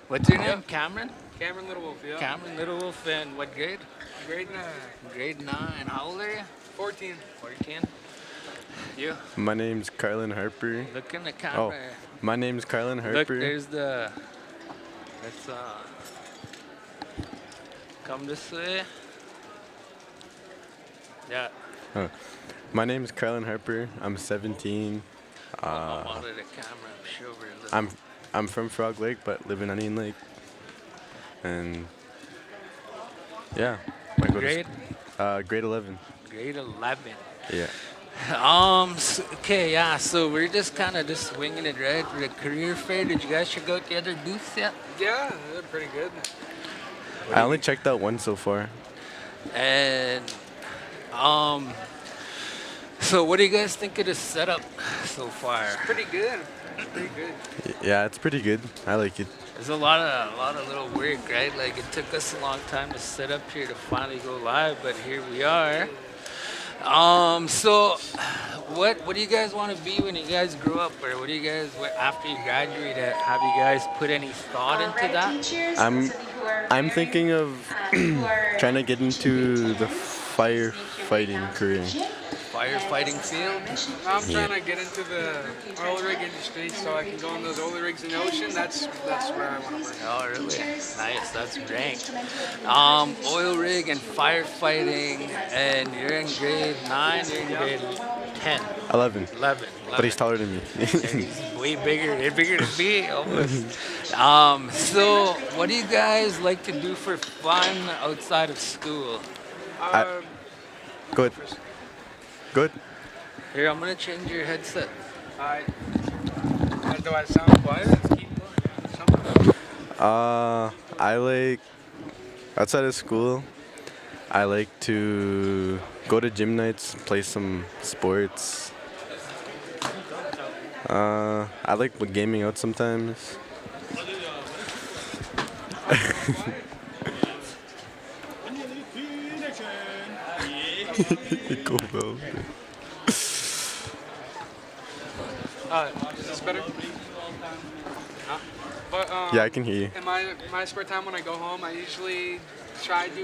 What's your name? Yep. Cameron? Cameron Little Wolf, yeah. Cameron Little Wolf, and what grade? Grade 9. Grade 9. How old are you? 14. 14. You? My name's Carlin Harper. Look in the Oh, camera. my name's Carlin Look, Harper. there's the. Let's come this way. Yeah. Oh, my name's Carlin Harper. I'm 17. I'm out of the camera. I'm sure we're a little. I'm I'm from Frog Lake, but live in Onion Lake. And yeah, I go to Grade? grade 11. Grade 11. Yeah. Okay, yeah, so we're just kind of just swinging it right for the career fair. Did you guys check out the other booths yet? Yeah, they're pretty good. I only checked out one so far. And, so what do you guys think of the setup so far? Pretty good. Pretty good. Yeah, it's pretty good. I like it. There's a lot of little work, right? Like it took us a long time to set up here to finally go live, but here we are. So what do you guys want to be when you guys grow up, or what do you guys after you graduate? Have you guys put any thought into that? I'm thinking of trying to get into the firefighting career. Firefighting field? I'm trying to get into the oil rig industry so I can go on those oil rigs in the ocean. That's where I want to work. Oh, really? Nice. That's great. Oil rig and firefighting, and you're in grade 9. You're in grade 10. 11. 11. But he's taller than me. He's way bigger. You're bigger than me, almost. So, what do you guys like to do for fun outside of school? Um, Good. Good. Here, I'm gonna change your headset. I, do I sound quiet? Something? I like outside of school. I like to go to gym nights, play some sports. I like gaming out sometimes. Go, bro. Is this better? Huh? But, Yeah, I can hear you. in my spare time when I go home, I usually try to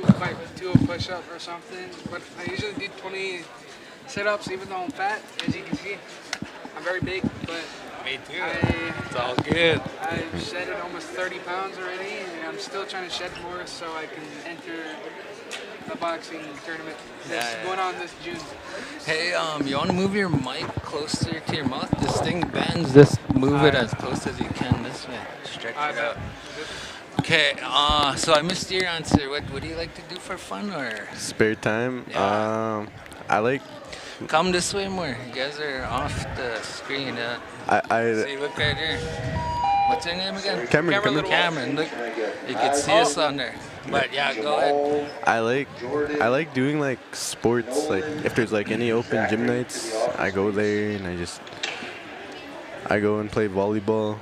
do a push-up or something. But I usually do 20 sit-ups, even though I'm fat. As you can see, I'm very big, but Me too. I It's all good. I've shedded almost 30 pounds already, and I'm still trying to shed more so I can enter the boxing tournament that's Yeah, yeah. going on this June. Hey, you want to move your mic closer to your mouth? This thing bends. Just move it as close as you can this way. Stretch I it bet. out. Okay. So I missed your answer. What do you like to do for fun, or Spare time. Yeah. I like. come this way more? You guys are off the screen. I See, look right here. What's your name again? Cameron. Cameron Cameron. Look, you can see us on there. But yeah, go ahead. I like doing like sports. Like if there's like any open gym nights, I go there and I go and play volleyball.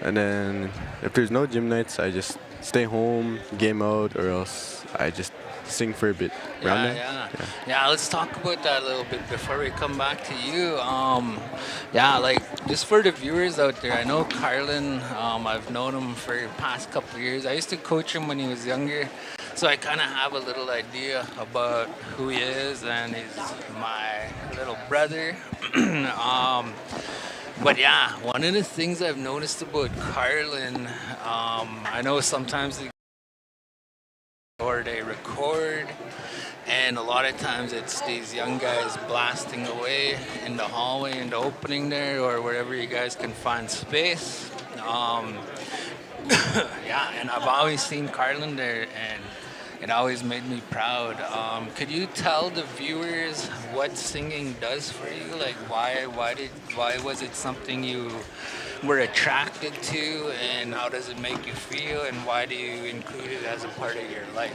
And then if there's no gym nights, I just stay home, game out, or else I just sing for a bit. Around there? Yeah, let's talk about that a little bit before we come back to you. Yeah, like just for the viewers out there, I know Carlin. I've known him for the past couple of years. I used to coach him when he was younger, so I kind of have a little idea about who he is, and he's my little brother. But yeah, one of the things I've noticed about Carlin, I know sometimes they record, and a lot of times it's these young guys blasting away in the hallway, in the opening there, or wherever you guys can find space. Yeah, and I've always seen Carlin there, and it always made me proud. Could you tell the viewers what singing does for you? Like, why was it something you were attracted to, and how does it make you feel, and why do you include it as a part of your life?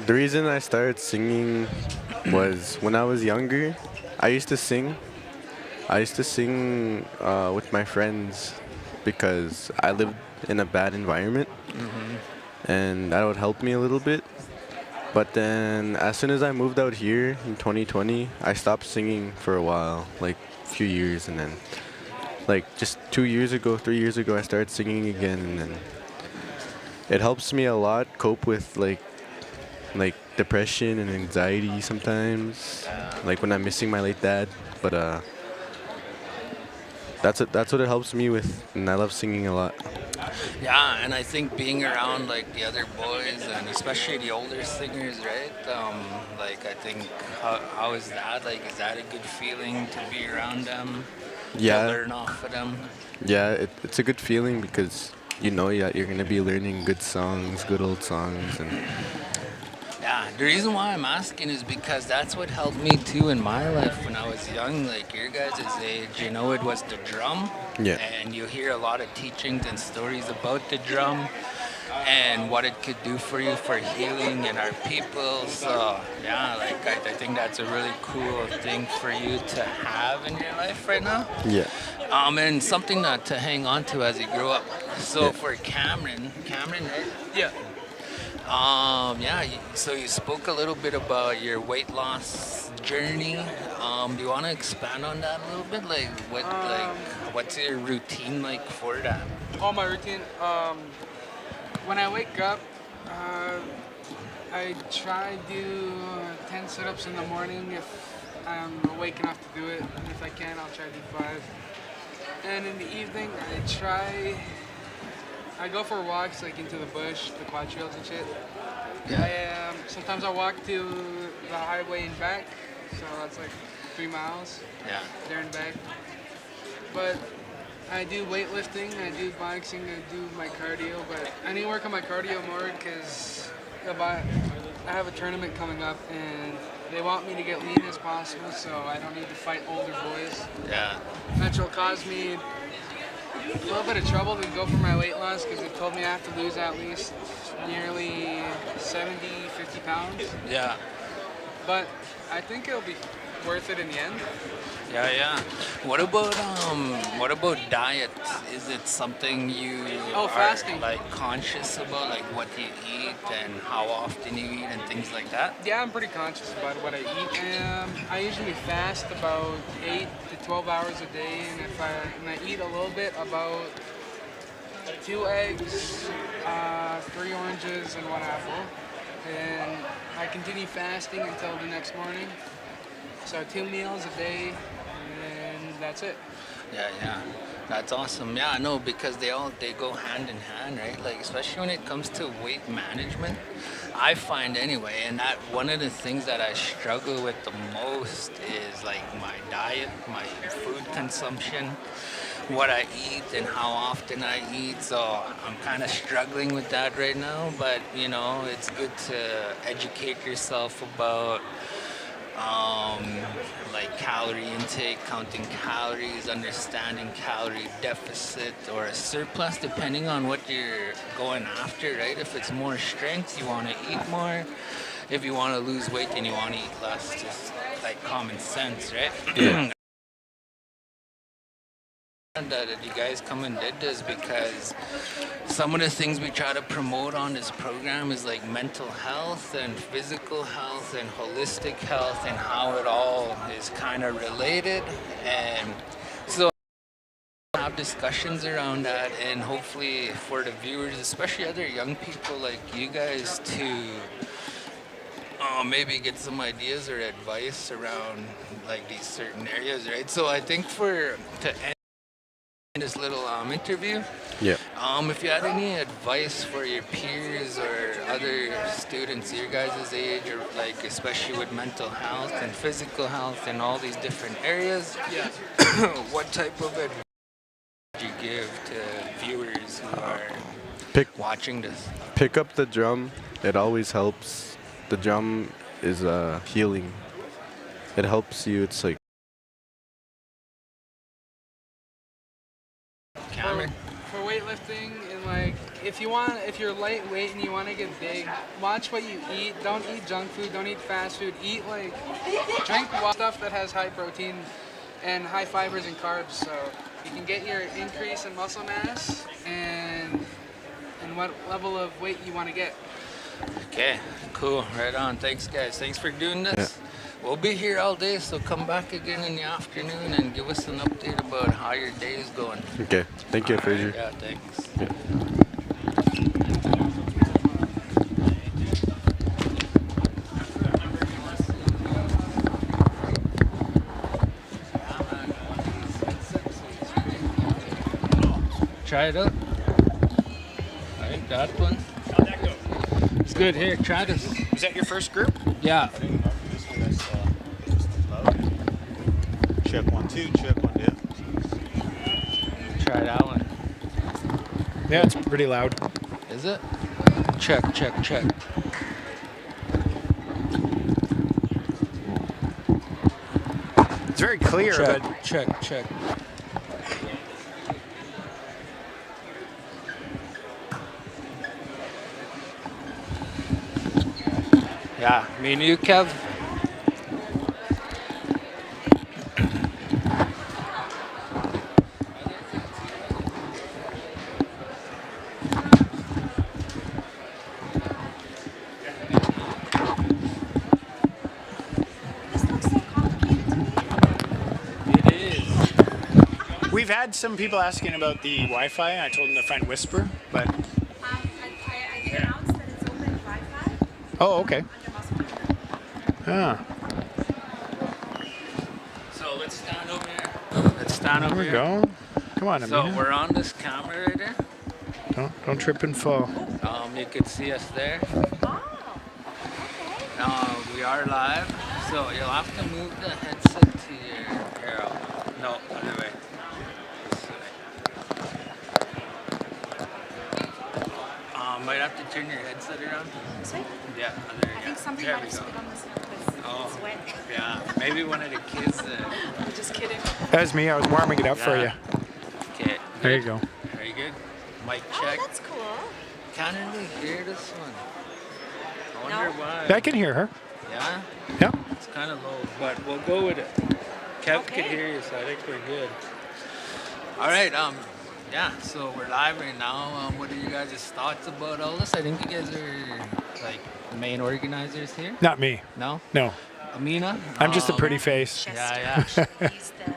The reason I started singing was when I was younger. I used to sing. I used to sing with my friends because I lived in a bad environment, and that would help me a little bit. But then, as soon as I moved out here in 2020, I stopped singing for a while, like a few years, and then like just 2 years ago, 3 years ago, I started singing again, and then it helps me a lot cope with like depression and anxiety sometimes, like when I'm missing my late dad. But that's what it helps me with, and I love singing a lot. Yeah, and I think being around like the other boys and especially the older singers, right? Like I think how is that? Like, is that a good feeling to be around them, to Yeah, learn off of them? yeah, it's a good feeling because you know, yeah, you're gonna be learning good songs, good old songs, and Yeah, the reason why I'm asking is because that's what helped me too in my life when I was young, like your guys' age. You know, it was the drum, yeah, and you hear a lot of teachings and stories about the drum and what it could do for you for healing and our people. So yeah, like I think that's a really cool thing for you to have in your life right now. yeah, And something to hang on to as you grow up. So yeah. for Cameron, right? Yeah. Yeah, so you spoke a little bit about your weight loss journey. Do you want to expand on that a little bit? What's your routine like for that? All my routine. When I wake up, uh, I try to do 10 sit-ups in the morning if I'm awake enough to do it. If I can, I'll try to do 5. And in the evening, I go for walks like into the bush, the quad trails and shit. Sometimes I walk to the highway and back, so that's like 3 miles Yeah. there and back. But I do weightlifting, I do boxing, I do my cardio, but I need to work on my cardio more because I have a tournament coming up and they want me to get lean as possible, so I don't need to fight older boys. Yeah. That will cause me a little bit of trouble to go for my weight loss because they told me I have to lose at least nearly 70, 50 pounds. Yeah. But I think it'll be worth it in the end. Yeah. What about diet? Is it something you Oh, are fasting. like conscious about, like what you eat and how often you eat and things like that? Yeah, I'm pretty conscious about what I eat. I usually fast about 8 to 12 hours a day, and I eat a little bit, about 2 eggs, 3 oranges, and 1 apple. And I continue fasting until the next morning. So 2 meals a day, and that's it. Yeah. That's awesome. Yeah, no, because they go hand in hand, right? Like especially when it comes to weight management, I find anyway, and that one of the things that I struggle with the most is like my diet, my food consumption, what I eat and how often I eat. So I'm kind of struggling with that right now, but you know, it's good to educate yourself about like calorie intake, counting calories, understanding calorie deficit or a surplus, depending on what you're going after, right? If it's more strength, you want to eat more. If you want to lose weight, then you want to eat less. Just like common sense, right? That you guys come and did this because some of the things we try to promote on this program is like mental health and physical health and holistic health and how it all is kind of related, and so have discussions around that, and hopefully for the viewers, especially other young people like you guys, to maybe get some ideas or advice around like these certain areas, right? So I think to end this little interview, Yeah. if you had any advice for your peers or other students your guys' age, or like especially with mental health and physical health and all these different areas, Yeah. what type of advice would you give to viewers who are Pick watching this? pick up the drum. It always helps. The drum is healing. It helps you. It's like Cameron? For weightlifting, and like if you're lightweight and you want to get big, watch what you eat. Don't eat junk food. Don't eat fast food. Drink stuff that has high protein and high fibers and carbs, so you can get your increase in muscle mass and what level of weight you want to get. Okay, cool, right on. Thanks guys, thanks for doing this. Yeah. we'll be here all day, so come back again in the afternoon and give us an update about how your day is going. Okay. Thank you, All right, Fraser. yeah, thanks. Try it out. I think that one. How'd that go? It's good. Here, try this. Was that your first group? Yeah. Check 1 2, check 1, yeah. Try that one. Yeah, it's pretty loud. Is it? Check, check, check. It's very clear, Check, but check, check. Yeah, me and you, Kev. It is. we've had some people asking about the Wi-Fi. I told them to find Whisper, but I did announce that it's open Wi-Fi oh, okay. under muscle. Ah, So let's stand over here. Let's stand over there we here. go. Come on, So Amina. we're on this camera right there. Don't trip and fall. You can see us there. Oh, okay. We are live, so you'll have to move the headset to your arrow. No, other way. This way. Might have to turn your headset around. This way? Yeah, there I you think go. somebody There might we have go. spit on this because Oh. it's wet. Yeah, maybe one of the kids. I'm just kidding. That was me. I was warming it up for you. Yeah. Okay. There you go. Very good. Mic Oh, check. that's cool. Can't really hear this one. I wonder No? why. I can hear her. Yeah, Yeah. it's kind of low, but we'll go with it. Kev Okay. can hear you, so I think we're good. All right. Yeah. So we're live right now. What are you guys' thoughts about all this? I think you guys are like the main organizers here. Not me. No, No. Amina. I'm just a pretty face. Chester. Yeah, He's the other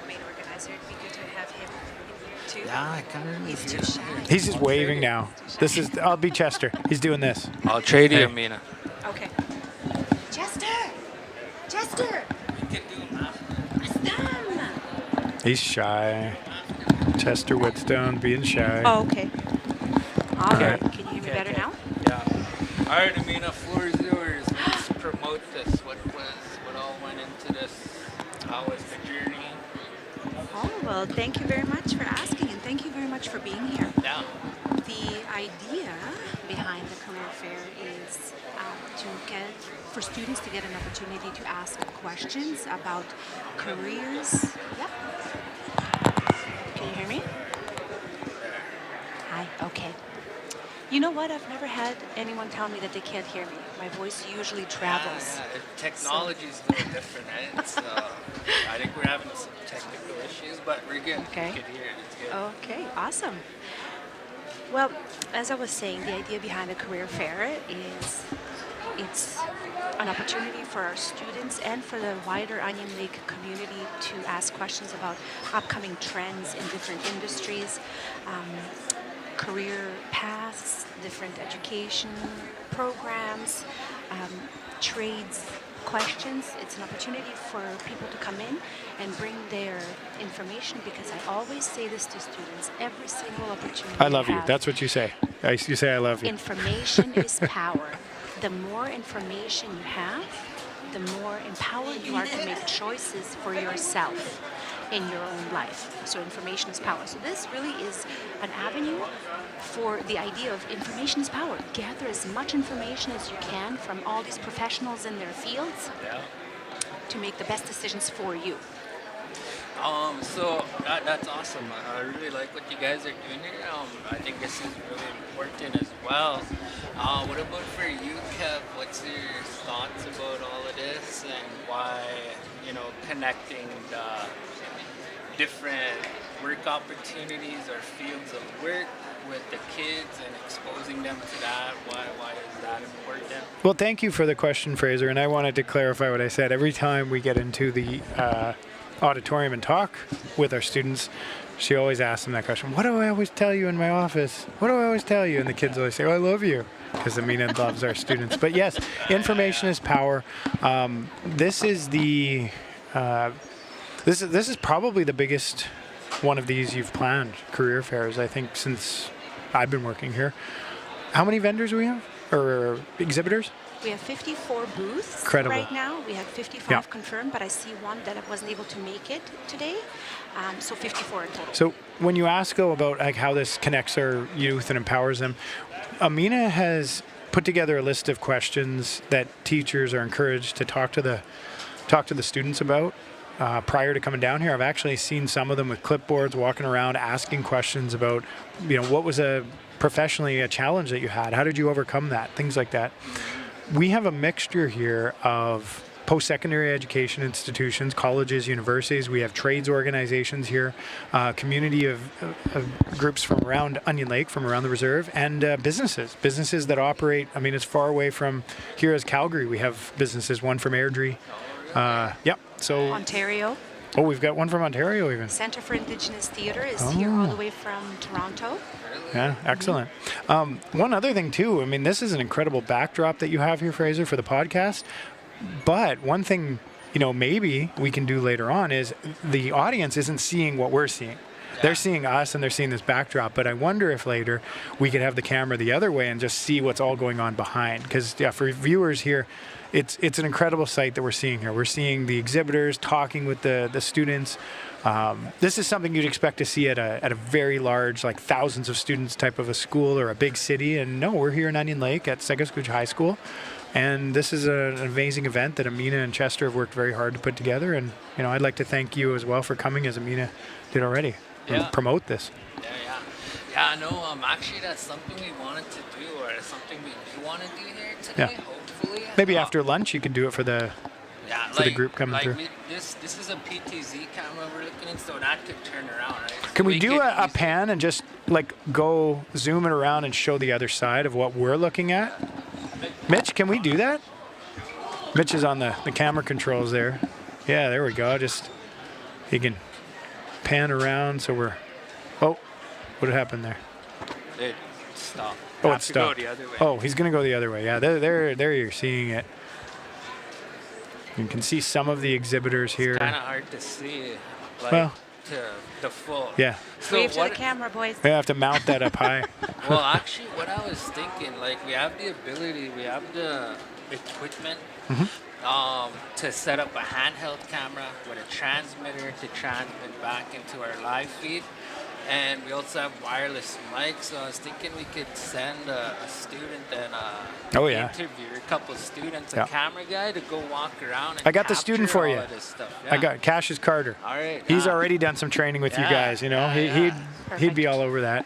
main organizer. It'd be good to have him in here too. Yeah, I kind of really He's hear too him shy. here. He's just waving now. This is. I'll be Chester. He's doing this. I'll trade you, Hey. Amina. Okay. Chester! Chester! We can do math. Stam! He's shy. Chester Whitstone being shy. Oh, okay. All Okay. right. Can you hear me better now? Yeah. All right, Amina, floor is yours. Let's promote this. What all went into this? How was the journey? Oh, well, thank you very much for asking, and thank you very much for being here. Yeah. The idea behind the career fair is for students to get an opportunity to ask questions about careers. Yep. Can you hear me? Hi. Okay. You know what? I've never had anyone tell me that they can't hear me. My voice usually travels. Yeah. Technology's a little different, right? So I think we're having some technical issues, but we're good. Okay. We can hear it. It's good. Okay, awesome. Well, as I was saying, the idea behind the career fair is it's an opportunity for our students and for the wider Onion Lake community to ask questions about upcoming trends in different industries, career paths, different education programs, trades questions. It's an opportunity for people to come in and bring their information, because I always say this to students, every single opportunity I love you. have, That's what you say. You say I love you. information is power. The more information you have, the more empowered you are to make choices for yourself in your own life. So information is power. So this really is an avenue for the idea of information is power. Gather as much information as you can from all these professionals in their fields Yeah. to make the best decisions for you. So that's awesome. I really like what you guys are doing here. I think this is really important as well. What about for you, Kev? What's your thoughts about all of this and why, connecting the different work opportunities or fields of work with the kids and exposing them to that? Why is that important? Well, thank you for the question, Fraser. And I wanted to clarify what I said. Every time we get into the auditorium and talk with our students, she always asks them that question. What do I always tell you in my office? What do I always tell you? And the kids always say, oh, I love you. Because Amina loves our students. But yes, information is power. This is the this is probably the biggest one of these you've planned, career fairs, I think, since I've been working here. How many vendors do we have? Or exhibitors? We have 54 booths Incredible. right now. We have 55 Yeah. confirmed, but I see one that I wasn't able to make it today. So 54 in total. So when you ask though about like how this connects our youth and empowers them, Amina has put together a list of questions that teachers are encouraged to talk to the students about. Prior to coming down here, I've actually seen some of them with clipboards walking around asking questions about, what was professionally a challenge that you had? How did you overcome that? Things like that. We have a mixture here of post-secondary education institutions, colleges, universities. We have trades organizations here, community of groups from around Onion Lake, from around the reserve, and businesses that operate. I mean, as far away from here as Calgary, we have businesses, one from Airdrie. Yep. So Ontario. Oh, we've got one from Ontario even. Center for Indigenous Theatre is here all the way from Toronto. Yeah, excellent. One other thing too, I mean, this is an incredible backdrop that you have here, Fraser, for the podcast. But one thing, maybe we can do later on is the audience isn't seeing what we're seeing. They're seeing us and they're seeing this backdrop, but I wonder if later we could have the camera the other way and just see what's all going on behind. Because for viewers here, it's an incredible sight that we're seeing here. We're seeing the exhibitors talking with the students. This is something you'd expect to see at a very large, like thousands of students type of a school or a big city. And no, we're here in Onion Lake at Sakaskohc High School. And this is an amazing event that Amina and Chester have worked very hard to put together. And, I'd like to thank you as well for coming, as Amina did already, and promote this. Yeah, no, actually that's something we wanted to do, or something we do want to do here today, hopefully. Maybe after lunch you could do it for the the group coming through. This is a PTZ camera we're looking at, so that could turn around, right? So Can we do a pan and just go zoom it around and show the other side of what we're looking at? Mitch, can we do that? Mitch is on the camera controls there. Yeah, there we go. He can pan around so we're... Oh, what happened there? It stopped. Oh, it stopped. Go the other way. Oh, he's going to go the other way. Yeah, there you're seeing it. You can see some of the exhibitors here. It's kind of hard to see, well, to the full. Yeah. So Wave to the camera, boys. We have to mount that up high. Well, actually, what I was thinking, we have the ability, we have the equipment to set up a handheld camera with a transmitter to transmit back into our live feed. And we also have wireless mics, so I was thinking we could send a student and interview a couple of students, a camera guy, to go walk around and I got the student for you. Stuff. I got Cassius Carter. All right. He's already done some training with you guys, He'd be all over that.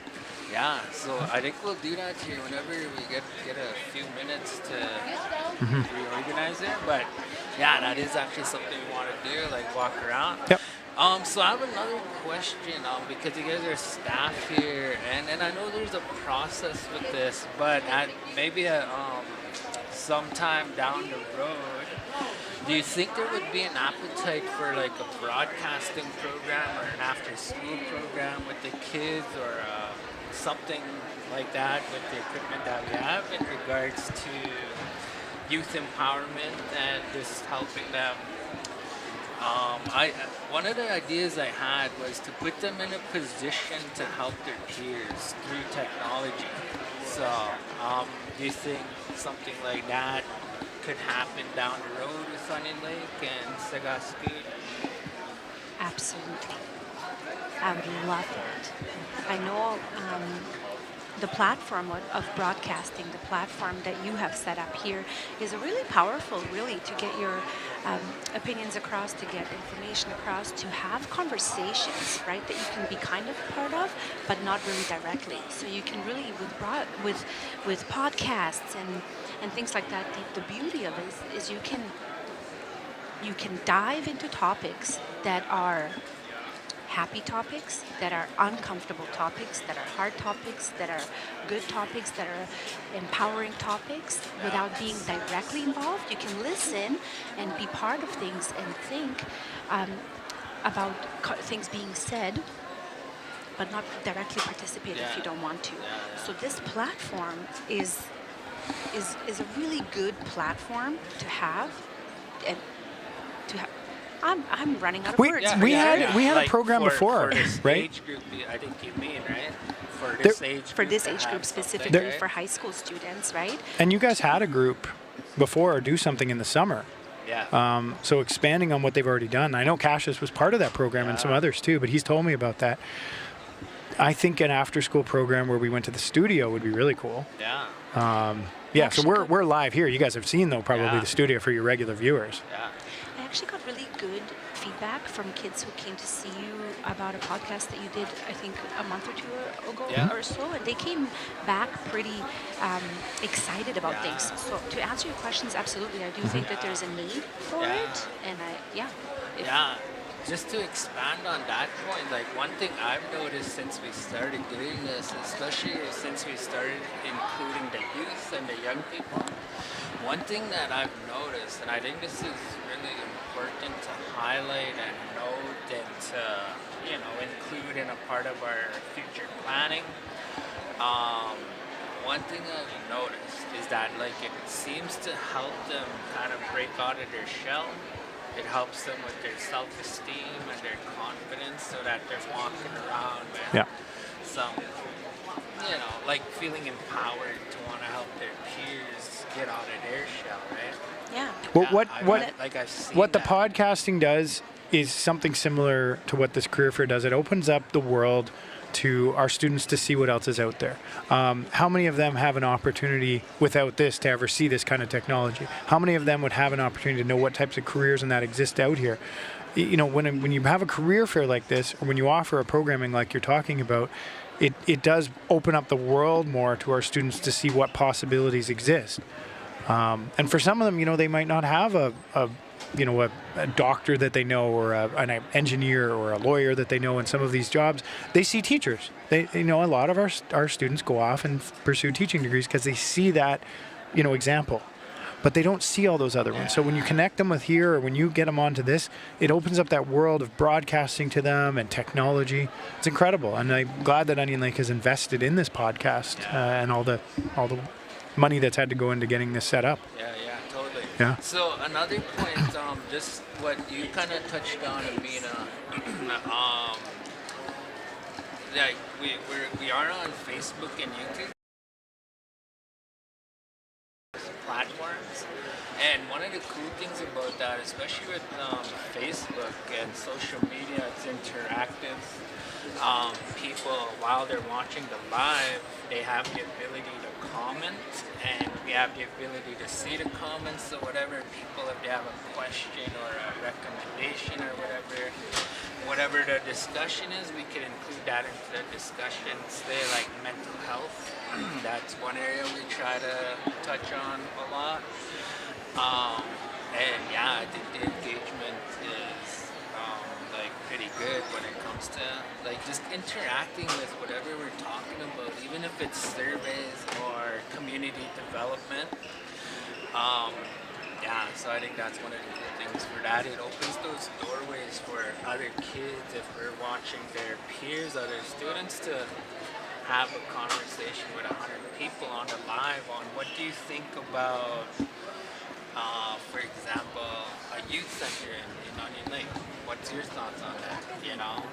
Yeah, so I think we'll do that here whenever we get a few minutes to reorganize it. But yeah, that is actually something we want to do, walk around. Yep. So I have another question, because you guys are staff here, and I know there's a process with this, but maybe sometime down the road, do you think there would be an appetite for a broadcasting program or an after-school program with the kids, or something like that with the equipment that we have in regards to youth empowerment and just helping them? One of the ideas I had was to put them in a position to help their peers through technology. So, do you think something like that could happen down the road with Onion Lake and Sakaskohc? Absolutely. I would love that. I know the platform of broadcasting, the platform that you have set up here, is really powerful, really, to get your opinions across, to get information across, to have conversations, right, that you can be kind of part of, but not really directly. So you can really, with podcasts and things like that, the beauty of it is you can dive into topics that are happy topics, that are uncomfortable topics, that are hard topics, that are good topics, that are empowering topics, without being directly involved. You can listen and be part of things and think about things being said, but not directly participate if you don't want to. So this platform is a really good platform to have, and to have. I'm running out of words. We had Like a program before, for this right? age group, I think you mean, right? For this age For group this to age have group something, specifically, right? for high school students, right? And you guys had a group before, or do something in the summer. Yeah. So expanding on what they've already done. I know Cassius was part of that program and some others too, but he's told me about that. I think an after-school program where we went to the studio would be really cool. Yeah. Yeah, so we're live here. You guys have seen, though, probably Yeah. the studio for your regular viewers. Yeah. I actually got really good feedback from kids who came to see you about a podcast that you did, I think, a month or two ago Yeah. or so, and they came back pretty excited about Yeah. things. So to answer your questions, absolutely, I do think that there's a need for Yeah. it, and if- Yeah, just to expand on that point, like one thing I've noticed since we started doing this, especially since we started including the youth and the young people, one thing that I've noticed, and I think this is really important to highlight and note and to, include in a part of our future planning. One thing I've noticed is that like it seems to help them kind of break out of their shell. It helps them with their self-esteem and their confidence so that they're walking around with some, like feeling empowered to want to help their peers get out of their shell, right? yeah. Well, I've seen what the that. podcasting does is something similar to what this career fair does. It opens up the world to our students to see what else is out there. How many of them have an opportunity without this to ever see this kind of technology? How many of them would have an opportunity to know what types of careers and that exist out here? When you have a career fair like this, or when you offer a programming like you're talking about, it does open up the world more to our students to see what possibilities exist. And for some of them, they might not have a doctor that they know, or an engineer or a lawyer that they know in some of these jobs. They see teachers. A lot of our students go off and pursue teaching degrees because they see that, example. But they don't see all those other ones. So when you connect them with here, or when you get them onto this, it opens up that world of broadcasting to them and technology. It's incredible. And I'm glad that Onion Lake has invested in this podcast and all the money that's had to go into getting this set up. Yeah, totally. Yeah. So another point, just what you kind of touched on, Amina, like we are on Facebook and YouTube platforms, and one of the cool things about that, especially with Facebook and social media, it's interactive. People, while they're watching the live, they have the ability to comment, and we have the ability to see the comments. So whatever people, if they have a question or a recommendation or whatever the discussion is, we can include that into the discussion. Say like mental health, that's one area we try to touch on a lot. And I think the engagement is pretty good when it comes to like just interacting with whatever we're talking about, even if it's surveys or community development. So I think that's one of the cool things for that. It opens those doorways for other kids, if we're watching their peers, other students, to have a conversation with 100 people on the live on what do you think about, for example, a youth center in Onion Lake. What's your thoughts on that?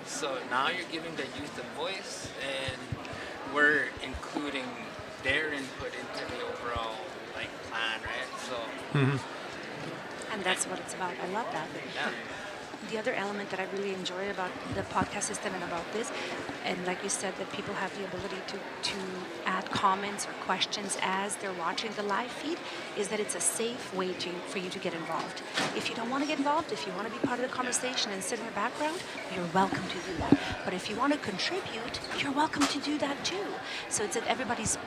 So now you're giving the youth a voice, and we're including their input into the overall plan, right? So. And that's what it's about. I love that. Yeah. The other element that I really enjoy about the podcast system and about this, and like you said, that people have the ability to add comments or questions as they're watching the live feed, is that it's a safe way for you to get involved. If you don't want to get involved, if you want to be part of the conversation and sit in the background, you're welcome to do that. But if you want to contribute, you're welcome to do that too. So it's at everybody's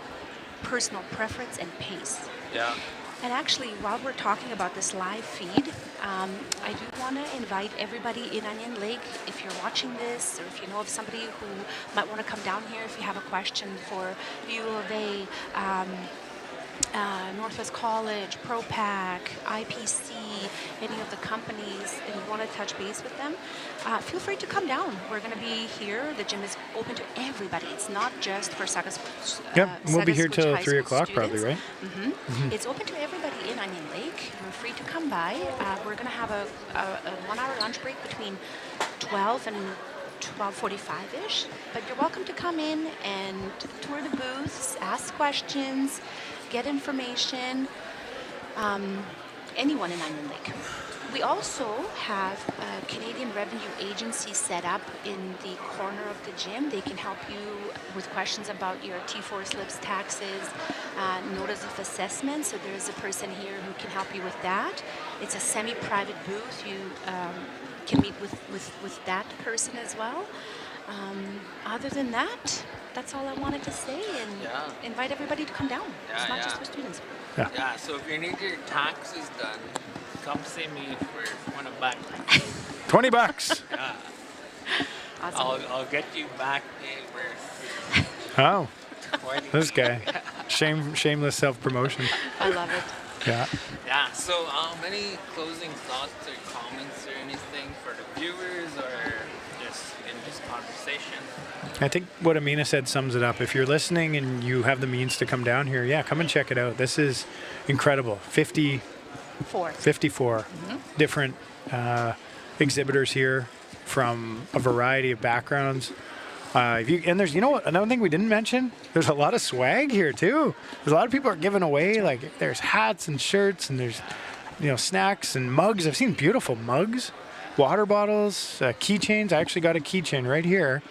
personal preference and pace. Yeah. And actually, while we're talking about this live feed, I do want to invite everybody in Onion Lake, if you're watching this, or if you know of somebody who might want to come down here, if you have a question for U of A, Northwest College, ProPac, IPC, any of the companies, and you want to touch base with them, feel free to come down. We're going to be here. The gym is open to everybody. It's not just for Sakaskohc. Yep, we'll be here Sakaskohc till high 3 school o'clock probably, students. right? It's open to everybody in Onion Lake. You're free to come by. We're going to have a 1 hour lunch break between 12 and 12:45-ish. But you're welcome to come in and tour the booths, ask questions, get information. Anyone in Onion Lake. We also have a Canadian Revenue Agency set up in the corner of the gym. They can help you with questions about your T4 slips, taxes, notice of assessment. So there's a person here who can help you with that. It's a semi-private booth. You can meet with that person as well. Other than that, that's all I wanted to say, and invite everybody to come down. It's not just for students. Yeah, so if you need your taxes done, come see me for $1. $20. Yeah. Awesome. I'll get you back neighbors. Oh, this guy. Shameless self-promotion. I love it. Yeah. Yeah, so any closing thoughts or comments or anything for the viewers or just in this conversation? I think what Amina said sums it up. If you're listening and you have the means to come down here, come and check it out. This is incredible. 54 different exhibitors here from a variety of backgrounds. And there's, another thing we didn't mention, there's a lot of swag here too. There's a lot of people are giving away, like there's hats and shirts and there's, snacks and mugs. I've seen beautiful mugs, water bottles, keychains. I actually got a keychain right here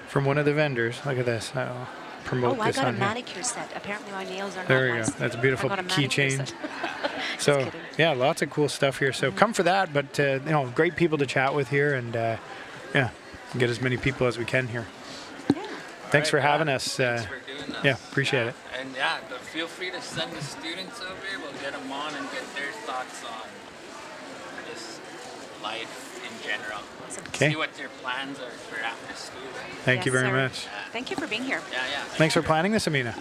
from one of the vendors. Look at this. I'll promote I this got a on here. manicure set. Apparently my nails are not There we nice. go. That's a beautiful I got a manicure keychain. set. So lots of cool stuff here. So come for that, but great people to chat with here, and get as many people as we can here. Thanks for having us. Thanks for doing this. Yeah, appreciate it. And but feel free to send the students over. We'll get them on and get their thoughts on just life in general. Okay. See what their plans are for after school. Thank you very much. Thank you for being here. Yeah. Thanks for planning this, Amina.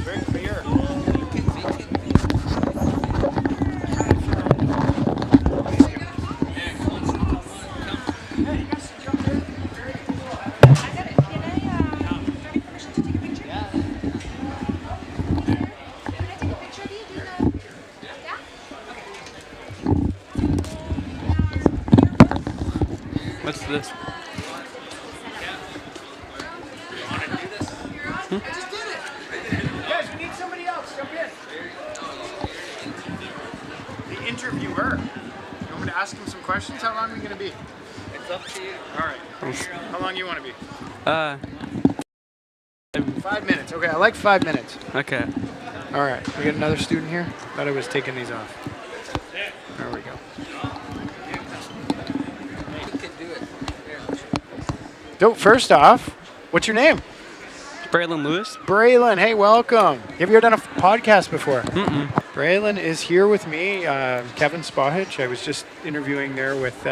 Very clear. What's this? Guys, we need somebody else. Jump in. The interviewer. You want me to ask him some questions? How long are we going to be? It's up to you. All right. How long you want to be? 5 minutes. Okay, I like 5 minutes. Okay. All right, we got another student here. Thought I was taking these off. There we go. You can do it. So first off, what's your name? Braylon Lewis. Braylon, hey, welcome. Have you ever done a podcast before? Braylon is here with me, Kevin Spohich. I was just interviewing there with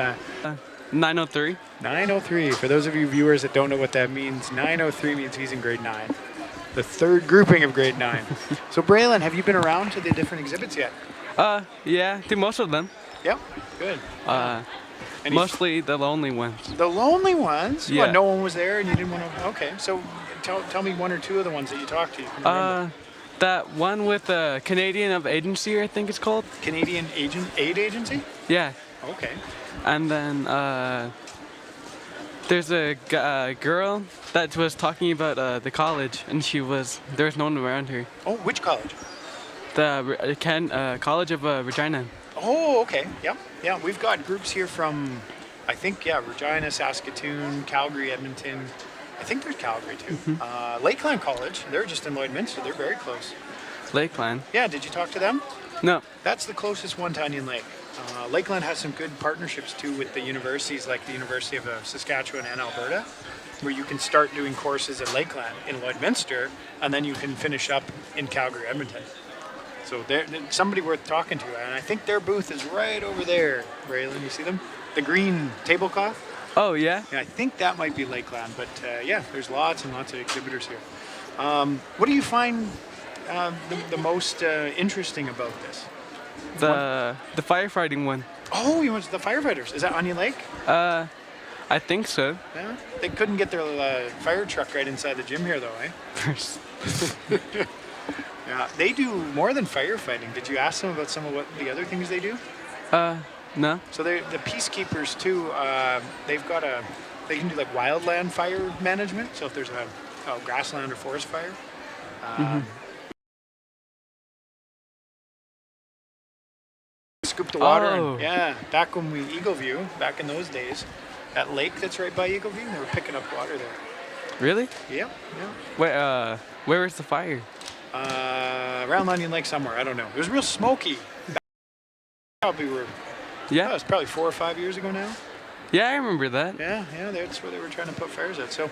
903. 903. For those of you viewers that don't know what that means, 903 means he's in grade 9. The third grouping of grade 9. So Braylon, have you been around to the different exhibits yet? Yeah, to most of them. Yep, good. Mostly the lonely ones. The lonely ones? Yeah. What, no one was there and you didn't want to... Okay, so tell me one or two of the ones that you talked to. You can remember. That one with the Canadian of Agency, I think it's called. Canadian Aid Agency? Yeah. Okay. And then there's a girl that was talking about the college, and there was no one around her. Oh, which college? The College of Regina. Oh, okay. Yeah, we've got groups here from, I think, Regina, Saskatoon, Calgary, Edmonton. I think there's Calgary too. Lakeland College, they're just in Lloydminster. They're very close. Lakeland. Yeah, did you talk to them? No. That's the closest one to Onion Lake. Lakeland has some good partnerships too with the universities like the University of Saskatchewan and Alberta, where you can start doing courses at Lakeland in Lloydminster, and then you can finish up in Calgary, Edmonton. So they're somebody worth talking to, and I think their booth is right over there. Raylan, you see them? The green tablecloth. Oh yeah. Yeah, I think that might be Lakeland, but yeah, there's lots and lots of exhibitors here. What do you find the most interesting about this? The firefighting one. Oh, you went to the firefighters. Is that Onion Lake? I think so. Yeah. They couldn't get their fire truck right inside the gym here, though, eh? Yeah. They do more than firefighting. Did you ask them about some of what the other things they do? No. So the peacekeepers too. They can do like wildland fire management. So if there's a grassland or forest fire. Scoop the water. Oh. And, yeah, back when we Eagle View, back in those days, that lake that's right by Eagle View, they were picking up water there. Really? Yep. Where is the fire? Around Onion Lake somewhere. I don't know. It was real smoky. Probably were. Yeah. It was probably 4 or 5 years ago now. Yeah, I remember that. Yeah, that's where they were trying to put fires at. So,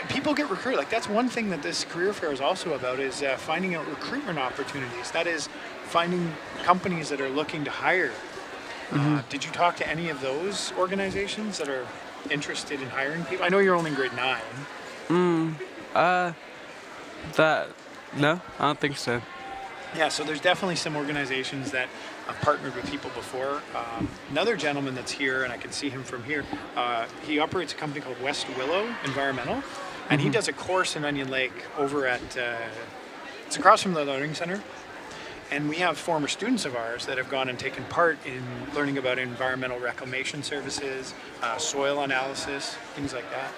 people get recruited. Like, that's one thing that this career fair is also about, is finding out recruitment opportunities. That is, finding companies that are looking to hire. Did you talk to any of those organizations that are interested in hiring people? I know you're only in grade 9. No, I don't think so. Yeah, so there's definitely some organizations that have partnered with people before. Another gentleman that's here, and I can see him from here, he operates a company called West Willow Environmental, and he does a course in Onion Lake over at, it's across from the Learning Center. And we have former students of ours that have gone and taken part in learning about environmental reclamation services, soil analysis, things like that.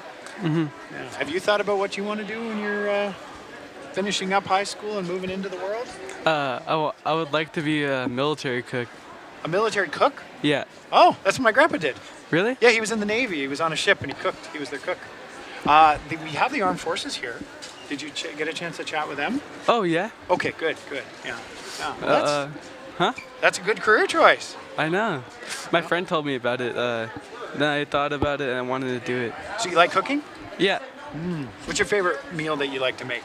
Yeah. Have you thought about what you want to do when you're finishing up high school and moving into the world? I would like to be a military cook. A military cook? Yeah. Oh, that's what my grandpa did. Really? Yeah, he was in the Navy. He was on a ship and he cooked. He was their cook. We have the armed forces here. Did you get a chance to chat with them? Oh yeah. Okay, good. Yeah. Well, that's a good career choice. I know. My friend told me about it. Then I thought about it and I wanted to do it. So you like cooking? Yeah. What's your favorite meal that you like to make?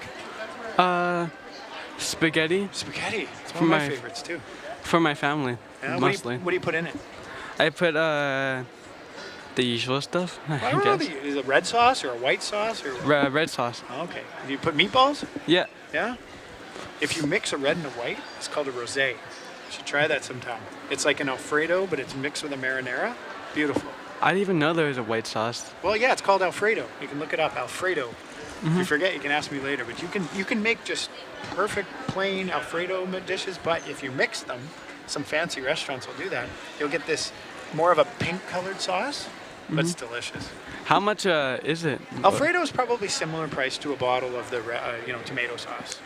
Spaghetti. Spaghetti. It's one of my favorites too. For my family, Yeah, mostly. What do you put in it? I put the usual stuff, I I don't know. guess. Is it red sauce or a white sauce or? Red sauce. Okay. Do you put meatballs? Yeah. Yeah. If you mix a red and a white, it's called a rosé. You should try that sometime. It's like an Alfredo, but it's mixed with a marinara. Beautiful. I didn't even know there was a white sauce. Well, yeah, it's called Alfredo. You can look it up, Alfredo. If you forget, you can ask me later. But you can make just perfect plain Alfredo dishes. But if you mix them, some fancy restaurants will do that. You'll get this more of a pink-colored sauce, but it's delicious. How much is it? Alfredo is probably similar price to a bottle of the tomato sauce.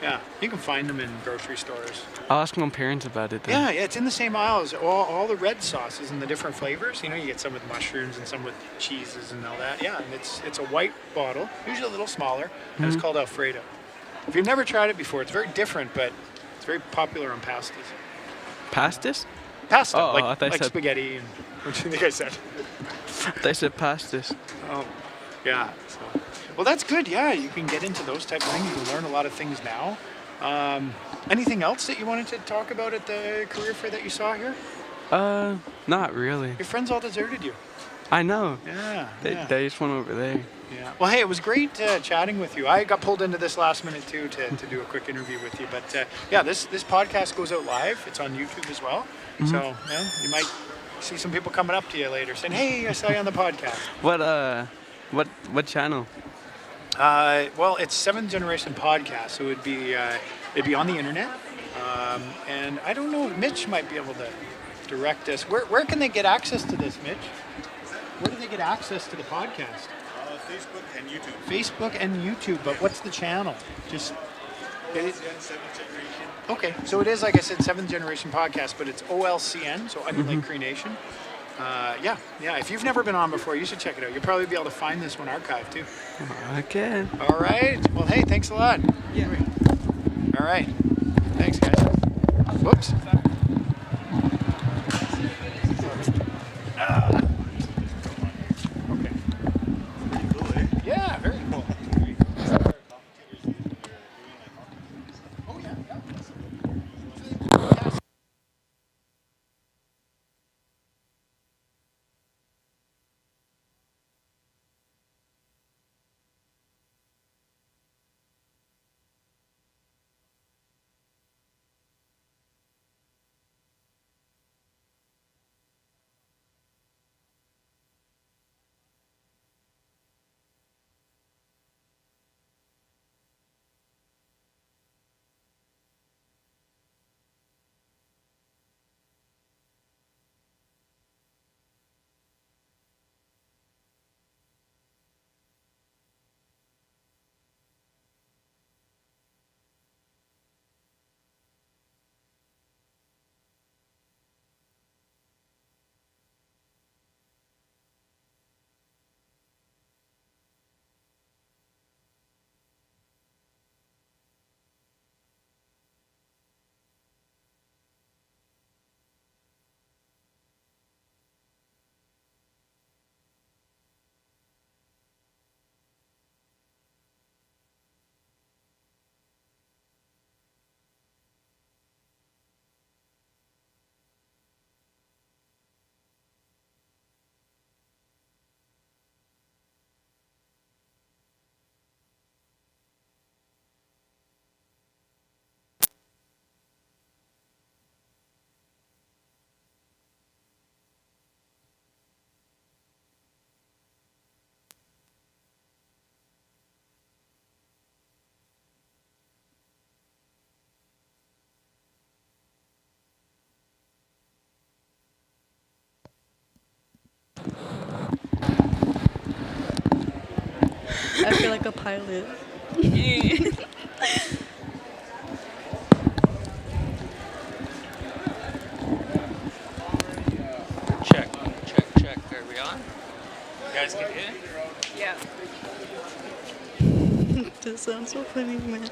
Yeah, you can find them in grocery stores. I'll ask my parents about it then. Yeah, it's in the same aisle as all the red sauces and the different flavors. You get some with mushrooms and some with cheeses and all that. Yeah, and it's a white bottle, usually a little smaller, and it's called Alfredo. If you've never tried it before, it's very different, but it's very popular on pastas. Pastas? Pasta, Oh, I thought you like said- spaghetti and what do you think I said? They said pastas. Oh, yeah. So. Well, that's good. Yeah, you can get into those type of things. You can learn a lot of things now. Anything else that you wanted to talk about at the career fair that you saw here? Not really. Your friends all deserted you. I know. Yeah. They just went over there. Yeah. Well, hey, it was great chatting with you. I got pulled into this last minute too to do a quick interview with you. But yeah, this podcast goes out live. It's on YouTube as well. So you might see some people coming up to you later saying, "Hey, I saw you on the podcast." What channel? Well, it's 7th Generation Podcast, so it'd be on the internet. And I don't know, Mitch might be able to direct us. Where can they get access to this, Mitch? Where do they get access to the podcast? Facebook and YouTube. Facebook and YouTube, but what's the channel? Just Seventh Generation. okay, so it is, like I said, 7th Generation Podcast, but it's OLCN, so Onion Lake Cree Nation. Yeah. If you've never been on before, you should check it out. You'll probably be able to find this one archived too. Okay. All right. Well, hey, thanks a lot. Yeah. All right. Thanks, guys. Whoops. Okay. Pretty cool, eh? Yeah, very cool. Commentators usually are doing like Oh, yeah. I feel like a pilot. Check, check, check. Are we on? You guys can hear? Yeah. This sounds so funny, man.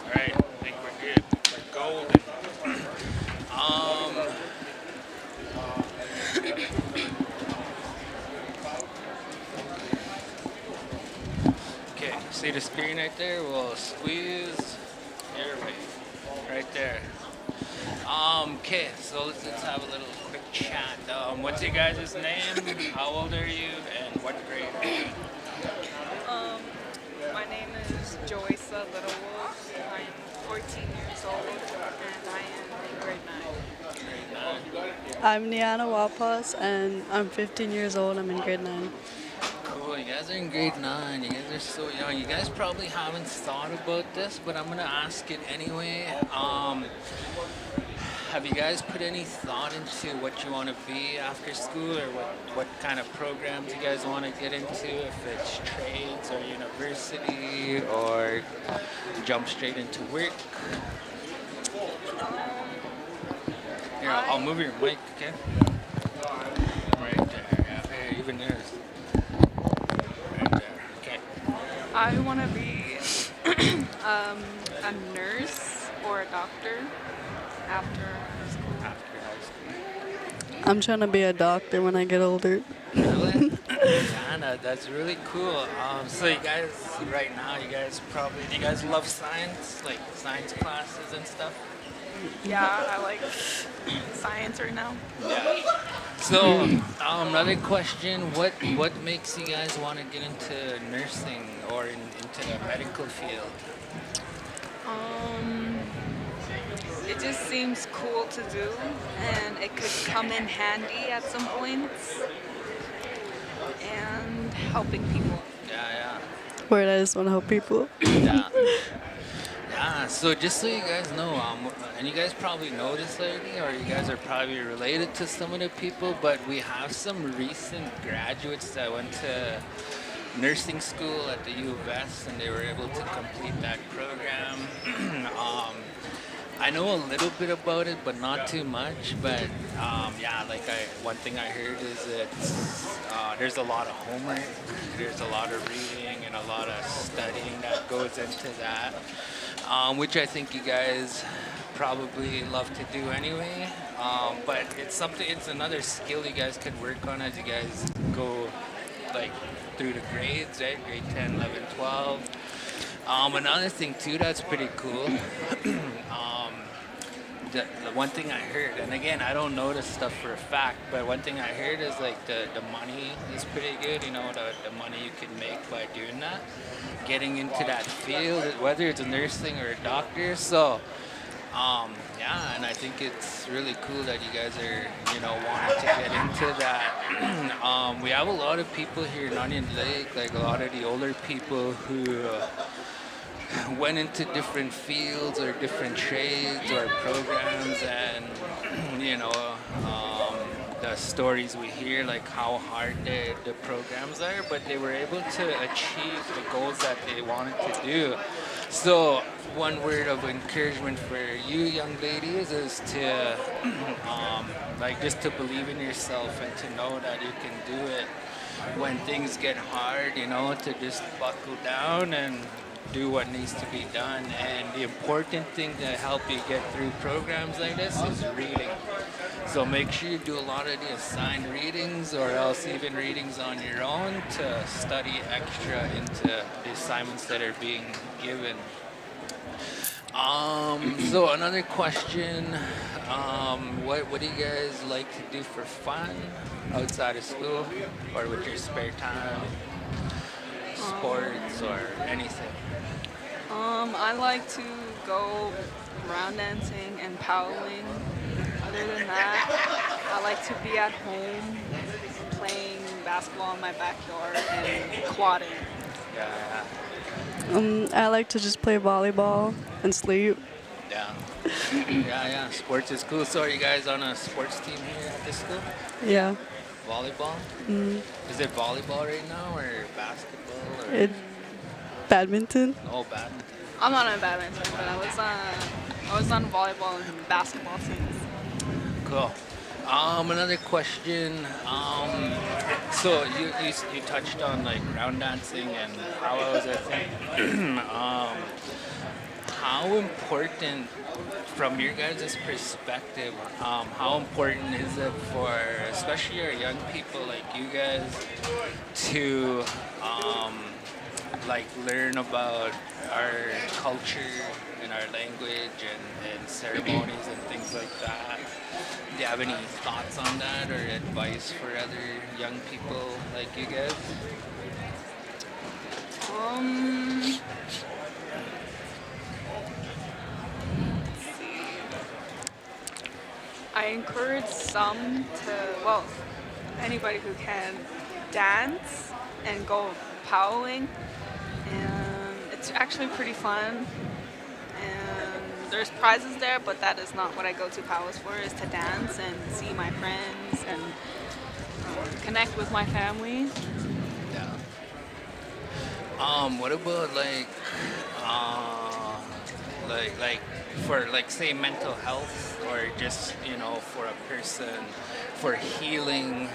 All right, I think we're good. We're golden. Um, okay, see the screen right there? We'll squeeze your way. Right there. Okay, so let's have a little quick chat. What's your guys' name? How old are you? And what grade are you? My name is Joysa Littlewolf. I'm 14 years old and I am in grade 9. I'm Niana Wapas, and I'm 15 years old. I'm in grade 9. Cool, you guys are in grade 9. You guys are so young. You guys probably haven't thought about this, but I'm gonna ask it anyway. Have you guys put any thought into what you want to be after school, or what kind of programs you guys want to get into? If it's trades or university, or jump straight into work? Here, I'll move your mic, okay? Right there. Yeah, hey, even there's. Right there. Okay. I want to be a nurse or a doctor after school. After high school. I'm trying to be a doctor when I get older. Really? Anna, that's really cool. So you guys, right now, you guys love science, like science classes and stuff? Yeah, I like science right now. Yeah. So, another question, what makes you guys want to get into nursing or into the medical field? It just seems cool to do, and it could come in handy at some points. And helping people. Yeah, Word, I just want to help people. yeah. Yeah, so just so you guys know, and you guys probably know this lady, or you guys are probably related to some of the people, but we have some recent graduates that went to nursing school at the U of S, and they were able to complete that program. I know a little bit about it, but not too much. But yeah, one thing I heard is that there's a lot of homework, there's a lot of reading, and a lot of studying that goes into that, which I think you guys probably love to do anyway. But it's another skill you guys could work on as you guys go through the grades, right? Grade 10, 11, 12. Another thing too that's pretty cool. The one thing I heard, and again, I don't know this stuff for a fact, but one thing I heard is the money is pretty good, the money you can make by doing that, getting into that field, whether it's a nursing or a doctor. So, yeah, and I think it's really cool that you guys are, wanting to get into that. We have a lot of people here in Onion Lake, like a lot of the older people who went into different fields or different trades or programs, and the stories we hear, like how hard the programs are, but they were able to achieve the goals that they wanted to do. So one word of encouragement for you young ladies is to just to believe in yourself and to know that you can do it when things get hard, to just buckle down and do what needs to be done. And the important thing to help you get through programs like this is reading. So make sure you do a lot of the assigned readings, or else even readings on your own, to study extra into the assignments that are being given. So another question, what do you guys like to do for fun outside of school or with your spare time? Sports or anything? I like to go round dancing and paddling. Other than that, I like to be at home playing basketball in my backyard and quadding. Yeah. I like to just play volleyball and sleep. Yeah. Yeah. Sports is cool. So are you guys on a sports team here at this school? Yeah. Volleyball? Mm, Is it volleyball right now or basketball or it, badminton. oh badminton? I'm not on badminton, but I was on volleyball and basketball teams. Cool. Another question. So you touched on like round dancing and how was it? How important, from your guys' perspective, how important is it for especially our young people like you guys to like learn about our culture and our language and ceremonies and things like that? Do you have any thoughts on that or advice for other young people like you guys? Um, I encourage some to, well, anybody who can dance and go powwow. And it's actually pretty fun. And there's prizes there, but that is not what I go to powwows for, is to dance and see my friends and connect with my family. Yeah. What about like for like say mental health or just for a person for healing?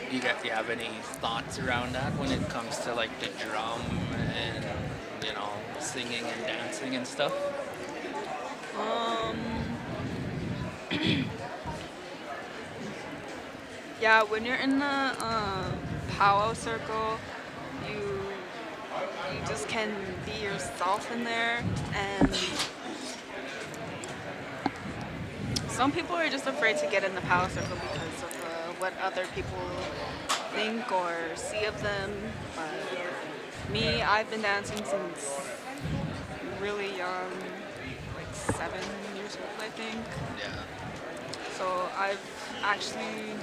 Do you have any thoughts around that when it comes to like the drum and singing and dancing and stuff? Um, yeah, when you're in the powwow circle, you just can be yourself in there, and some people are just afraid to get in the powwow circle because of what other people think or see of them. But me, I've been dancing since really young, like 7 years old, I think. Yeah. So I've actually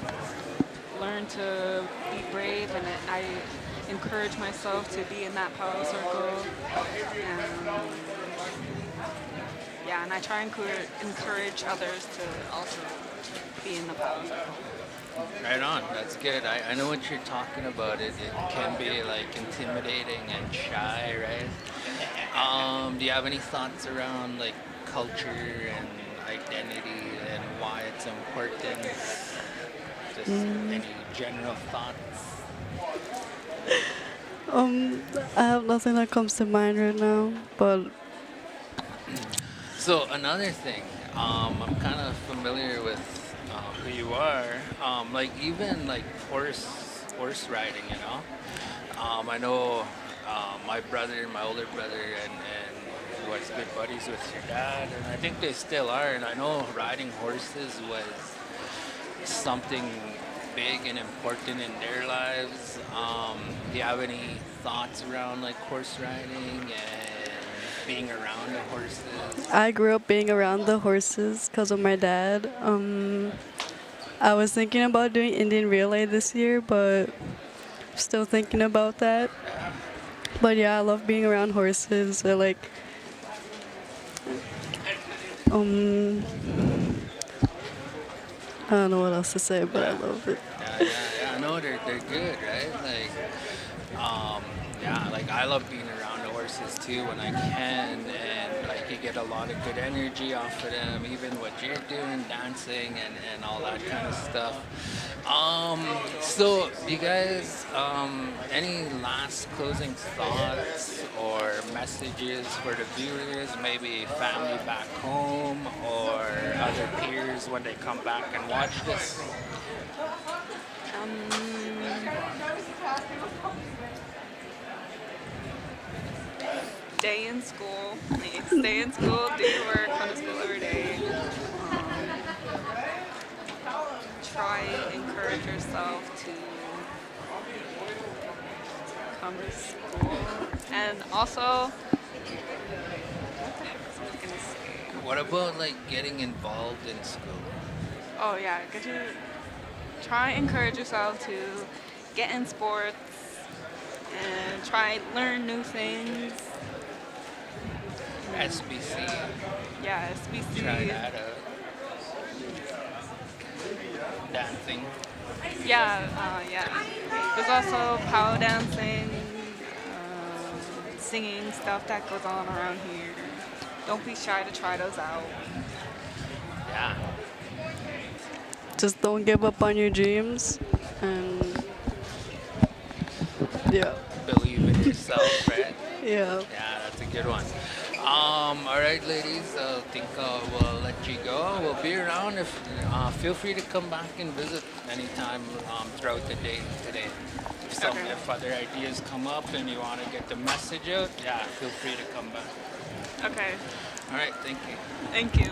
learned to be brave, and I encourage myself to be in that power circle. And yeah, and I try and encourage others to also be in the power circle. Right on. That's good. I know what you're talking about. It can be like intimidating and shy, right? Do you have any thoughts around like culture and identity and why it's important? Just any general thoughts? I have nothing that comes to mind right now, but So another thing, I'm kind of familiar with who you are. Like even like horse riding, I know my older brother, and was good buddies with your dad, and I think they still are. And I know riding horses was something big and important in their lives. Do you have any thoughts around like horse riding and being around the horses? I grew up being around the horses because of my dad. I was thinking about doing Indian relay this year, but still thinking about that. But yeah, I love being around horses. I like I don't know what else to say, but I love it. Yeah. I know they're good, right? Like, yeah, like I love being around the horses too when I can, and like you get a lot of good energy off of them, even what you're doing, dancing and all that kind of stuff. So you guys, any last closing thoughts or messages for the viewers, maybe family back home or other peers when they come back and watch this? Stay in school. Stay in school, do your work, come to school every day. Try and encourage yourself to come to school. And also, what the heck was I going to say? What about like getting involved in school? Oh yeah, try and encourage yourself to get in sports and try learn new things. SBC. Yeah, SBC. Try that out. Dancing. Yeah. There's also power dancing, singing stuff that goes on around here. Don't be shy to try those out. Yeah. Just don't give up on your dreams. And yeah. Believe in yourself, right? Yeah. Yeah, that's a good one. All right, ladies. I think we'll let you go. We'll be around. If feel free to come back and visit anytime throughout the day today. If other ideas come up and you want to get the message out, yeah, feel free to come back. Okay. All right, thank you. Thank you.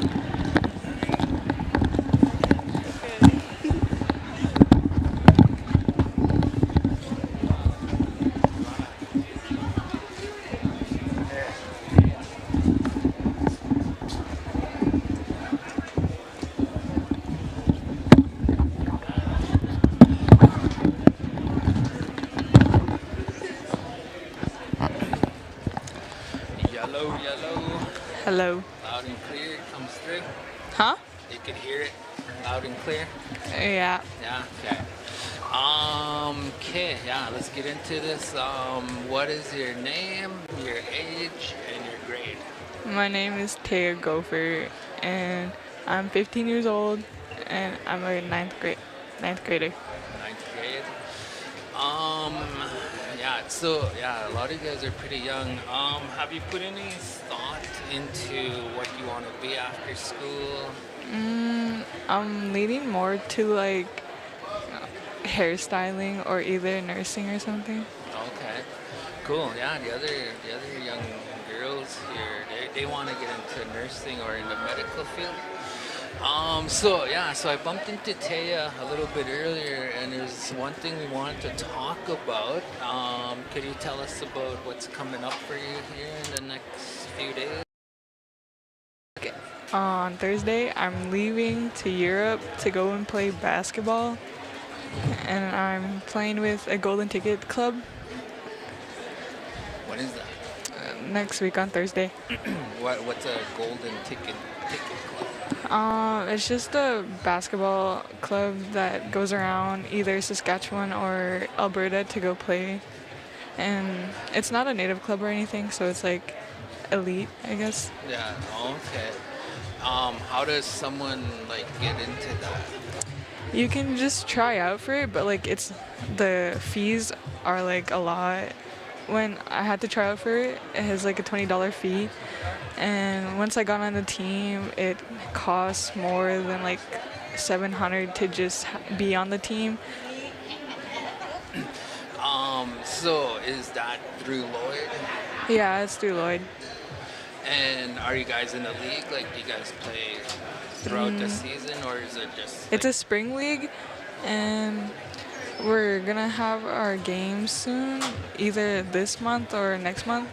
Yellow, yellow. Hello. Loud and clear. Comes through. Huh? You can hear it loud and clear. Yeah. Yeah. Okay. Okay. Yeah. Let's get into this. What is your name, your age, and your grade? My name is Taya Gopher, and I'm 15 years old, and I'm a ninth grader. Ninth grade. Um. Yeah. So yeah, a lot of you guys are pretty young. Have you put any thought into what you want to be after school? I'm leaning more to like hairstyling or either nursing or something. Okay, cool. Yeah, the other young girls here, they want to get into nursing or in the medical field. So I bumped into Taya a little bit earlier, and there's one thing we wanted to talk about. Could you tell us about what's coming up for you here in the next few days? On Thursday, I'm leaving to Europe to go and play basketball, and I'm playing with a golden ticket club What is that? next week on Thursday. What's a golden ticket club? It's just a basketball club that goes around either Saskatchewan or Alberta to go play. And it's not a native club or anything, so it's like elite, I guess. Yeah. Okay. How does someone like get into that? You can just try out for it, but like the fees are like a lot. When I had to try out for it, it has like a $20 fee. And once I got on the team, it costs more than like $700 to just be on the team. So is that through Lloyd? Yeah, it's through Lloyd. And are you guys in the league? Like, do you guys play throughout the season, or is it just? It's a spring league, and we're gonna have our games soon, either this month or next month.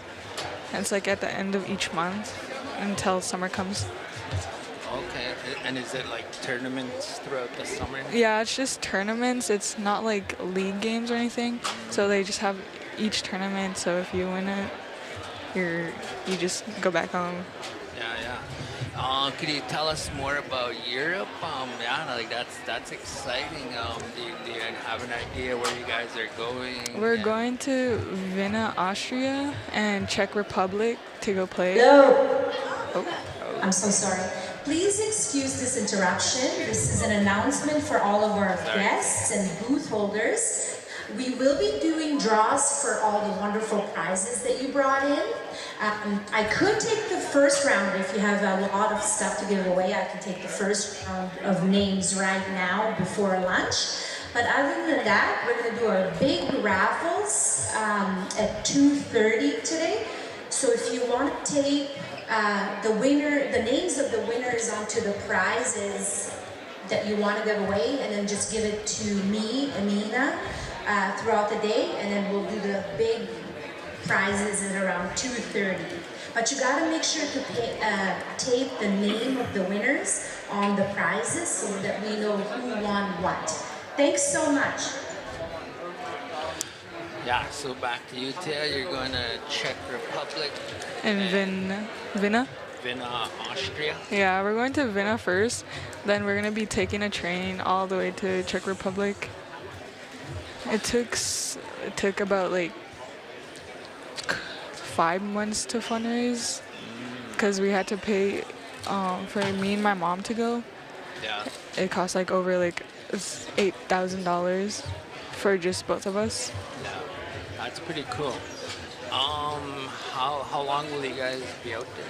And it's like at the end of each month until summer comes. Okay, and is it like tournaments throughout the summer? Yeah, it's just tournaments. It's not like league games or anything. So they just have each tournament. So if you win it, you just go back home. Yeah. Could you tell us more about Europe? Yeah, like that's exciting. Do you have an idea where you guys are going? We're going to Vienna, Austria, and Czech Republic to go play. Hello. Oh. I'm so sorry. Please excuse this interruption. This is an announcement for all of our guests and booth holders. We will be doing draws for all the wonderful prizes that you brought in. I could take the first round if you have a lot of stuff to give away. I can take the first round of names right now before lunch. But other than that, we're going to do our big raffles at 2:30 today. So if you want to take the names of the winners onto the prizes that you want to give away, and then just give it to me, Amina, throughout the day, and then we'll do the big prizes at around 2:30. But you gotta make sure to tape the name of the winners on the prizes so that we know who won what. Thanks so much. Yeah, so back to you, Tia. You're going to Czech Republic. And Vienna? Vienna, Austria. Yeah, we're going to Vienna first. Then we're gonna be taking a train all the way to Czech Republic. It took about like 5 months to fundraise because we had to pay for me and my mom to go. Yeah. It cost like over like $8,000 for just both of us. Yeah. That's pretty cool. How long will you guys be out there?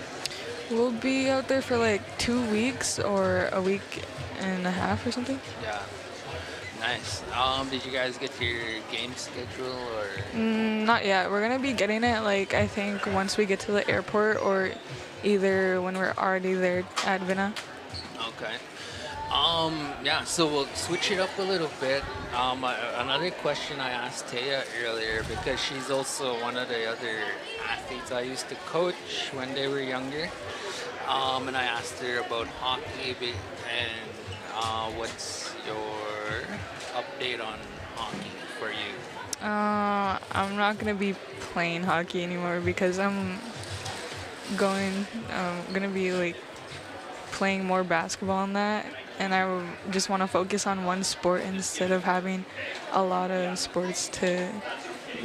We'll be out there for like 2 weeks or a week and a half or something. Yeah. Nice. Did you guys get your game schedule or? Not yet. We're gonna be getting it like I think once we get to the airport or either when we're already there at Vienna. Okay. Yeah, so we'll switch it up a little bit. Another question I asked Taya earlier, because she's also one of the other athletes I used to coach when they were younger. And I asked her about hockey and what's your update on hockey for you? I'm not gonna be playing hockey anymore because I'm gonna be like playing more basketball on that, and I just want to focus on one sport instead of having a lot of sports to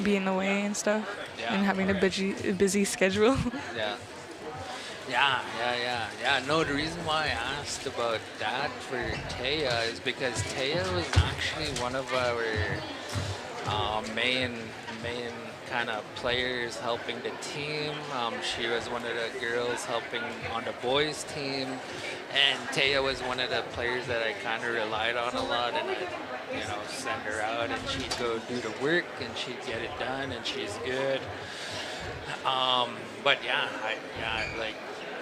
be in the way and stuff, and having a busy schedule. Yeah. No, the reason why I asked about that for Taya is because Taya was actually one of our main kind of players helping the team. She was one of the girls helping on the boys team, and Taya was one of the players that I kind of relied on a lot, and I'd send her out and she'd go do the work and she'd get it done, and she's good. But like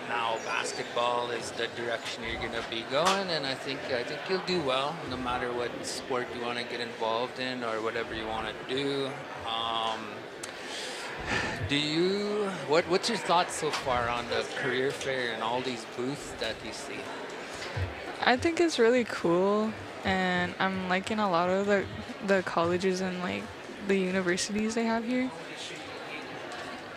now basketball is the direction you're gonna be going, and I think you'll do well no matter what sport you want to get involved in or whatever you want to do. What's your thoughts so far on the career fair and all these booths that you see? I think it's really cool, and I'm liking a lot of the colleges and like the universities they have here.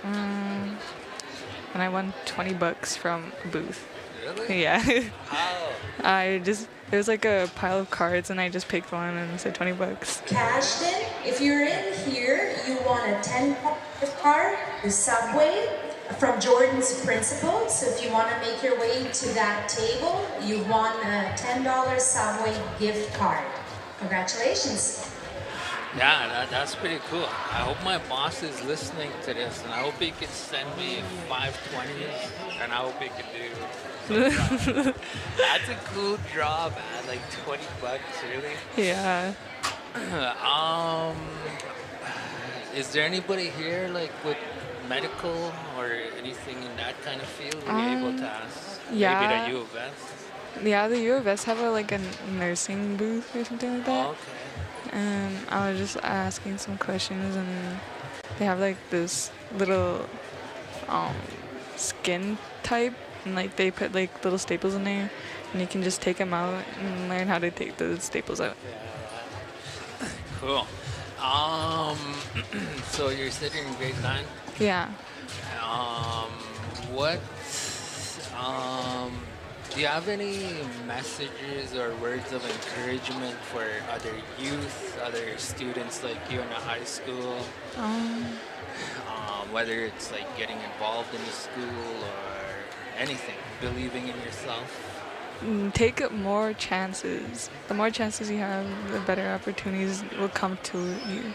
And I won $20 from a booth. Really? Yeah. How? There was like a pile of cards and I just picked one and it said $20. Cashed in. If you're in here, you won a 10 gift card, the Subway, from Jordan's Principal. So if you want to make your way to that table, you won a $10 Subway gift card. Congratulations. Yeah, that's pretty cool. I hope my boss is listening to this, and I hope he could send me 520s, and I hope he could do some That's a cool draw, man. Like $20, really? Yeah. Is there anybody here like with medical or anything in that kind of field? Were you able to ask? Yeah. Maybe the U of S? Yeah, the U of S have a nursing booth or something like that. Oh, okay. And I was just asking some questions, and they have like this little skin type, and like they put like little staples in there, and you can just take them out and learn how to take the staples out. Cool. So you're sitting in grade 9? Yeah. Do you have any messages or words of encouragement for other youth, other students like you in a high school? Whether it's like getting involved in the school or anything, believing in yourself? Take more chances. The more chances you have, the better opportunities will come to you.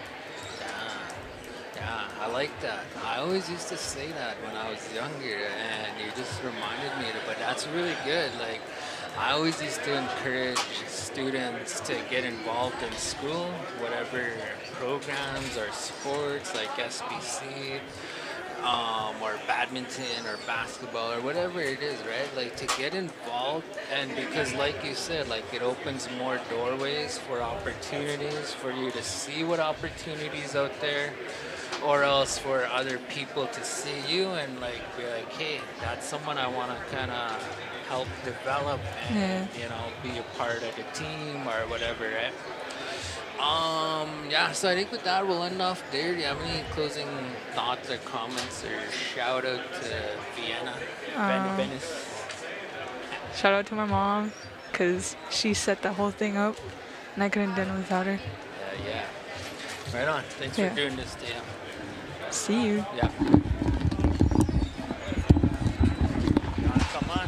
Yeah, I like that. I always used to say that when I was younger, and you just reminded me of it, but that's really good. Like, I always used to encourage students to get involved in school, whatever programs or sports like SBC, or badminton or basketball or whatever it is, right? Like to get involved, and because like you said, like it opens more doorways for opportunities for you to see what opportunities out there, or else for other people to see you and like be like, hey, that's someone I want to kind of help develop and be a part of the team or whatever, right? Yeah, so I think with that we'll end off there. Do you have any closing thoughts or comments or shout out to Vienna? Venice? Shout out to my mom, because she set the whole thing up, and I couldn't do it without her. Yeah. Right on. Thanks Yeah. for doing this, Dan. See you. Yeah. Come on.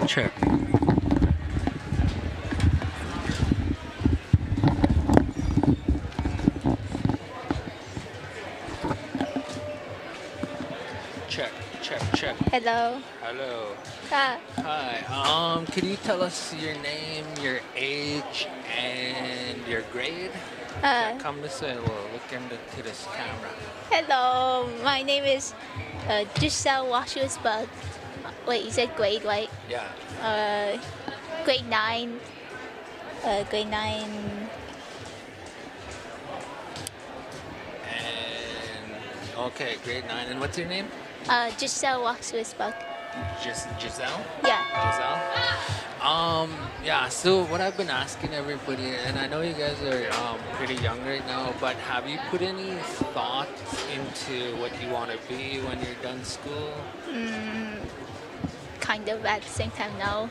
Check. Check. Hello. Hello. Hi. Hi. Could you tell us your name, your age, and your grade? Come this way. We'll look into this camera. Hello. My name is Giselle Washuisbug. Wait, you said grade, right? Yeah. Grade 9. Grade 9. And okay, grade 9. And what's your name? Giselle Washuisbug. Giselle? Yeah. Giselle? Yeah, so what I've been asking everybody, and I know you guys are pretty young right now, but have you put any thought into what you want to be when you're done school? Kind of at the same time, no.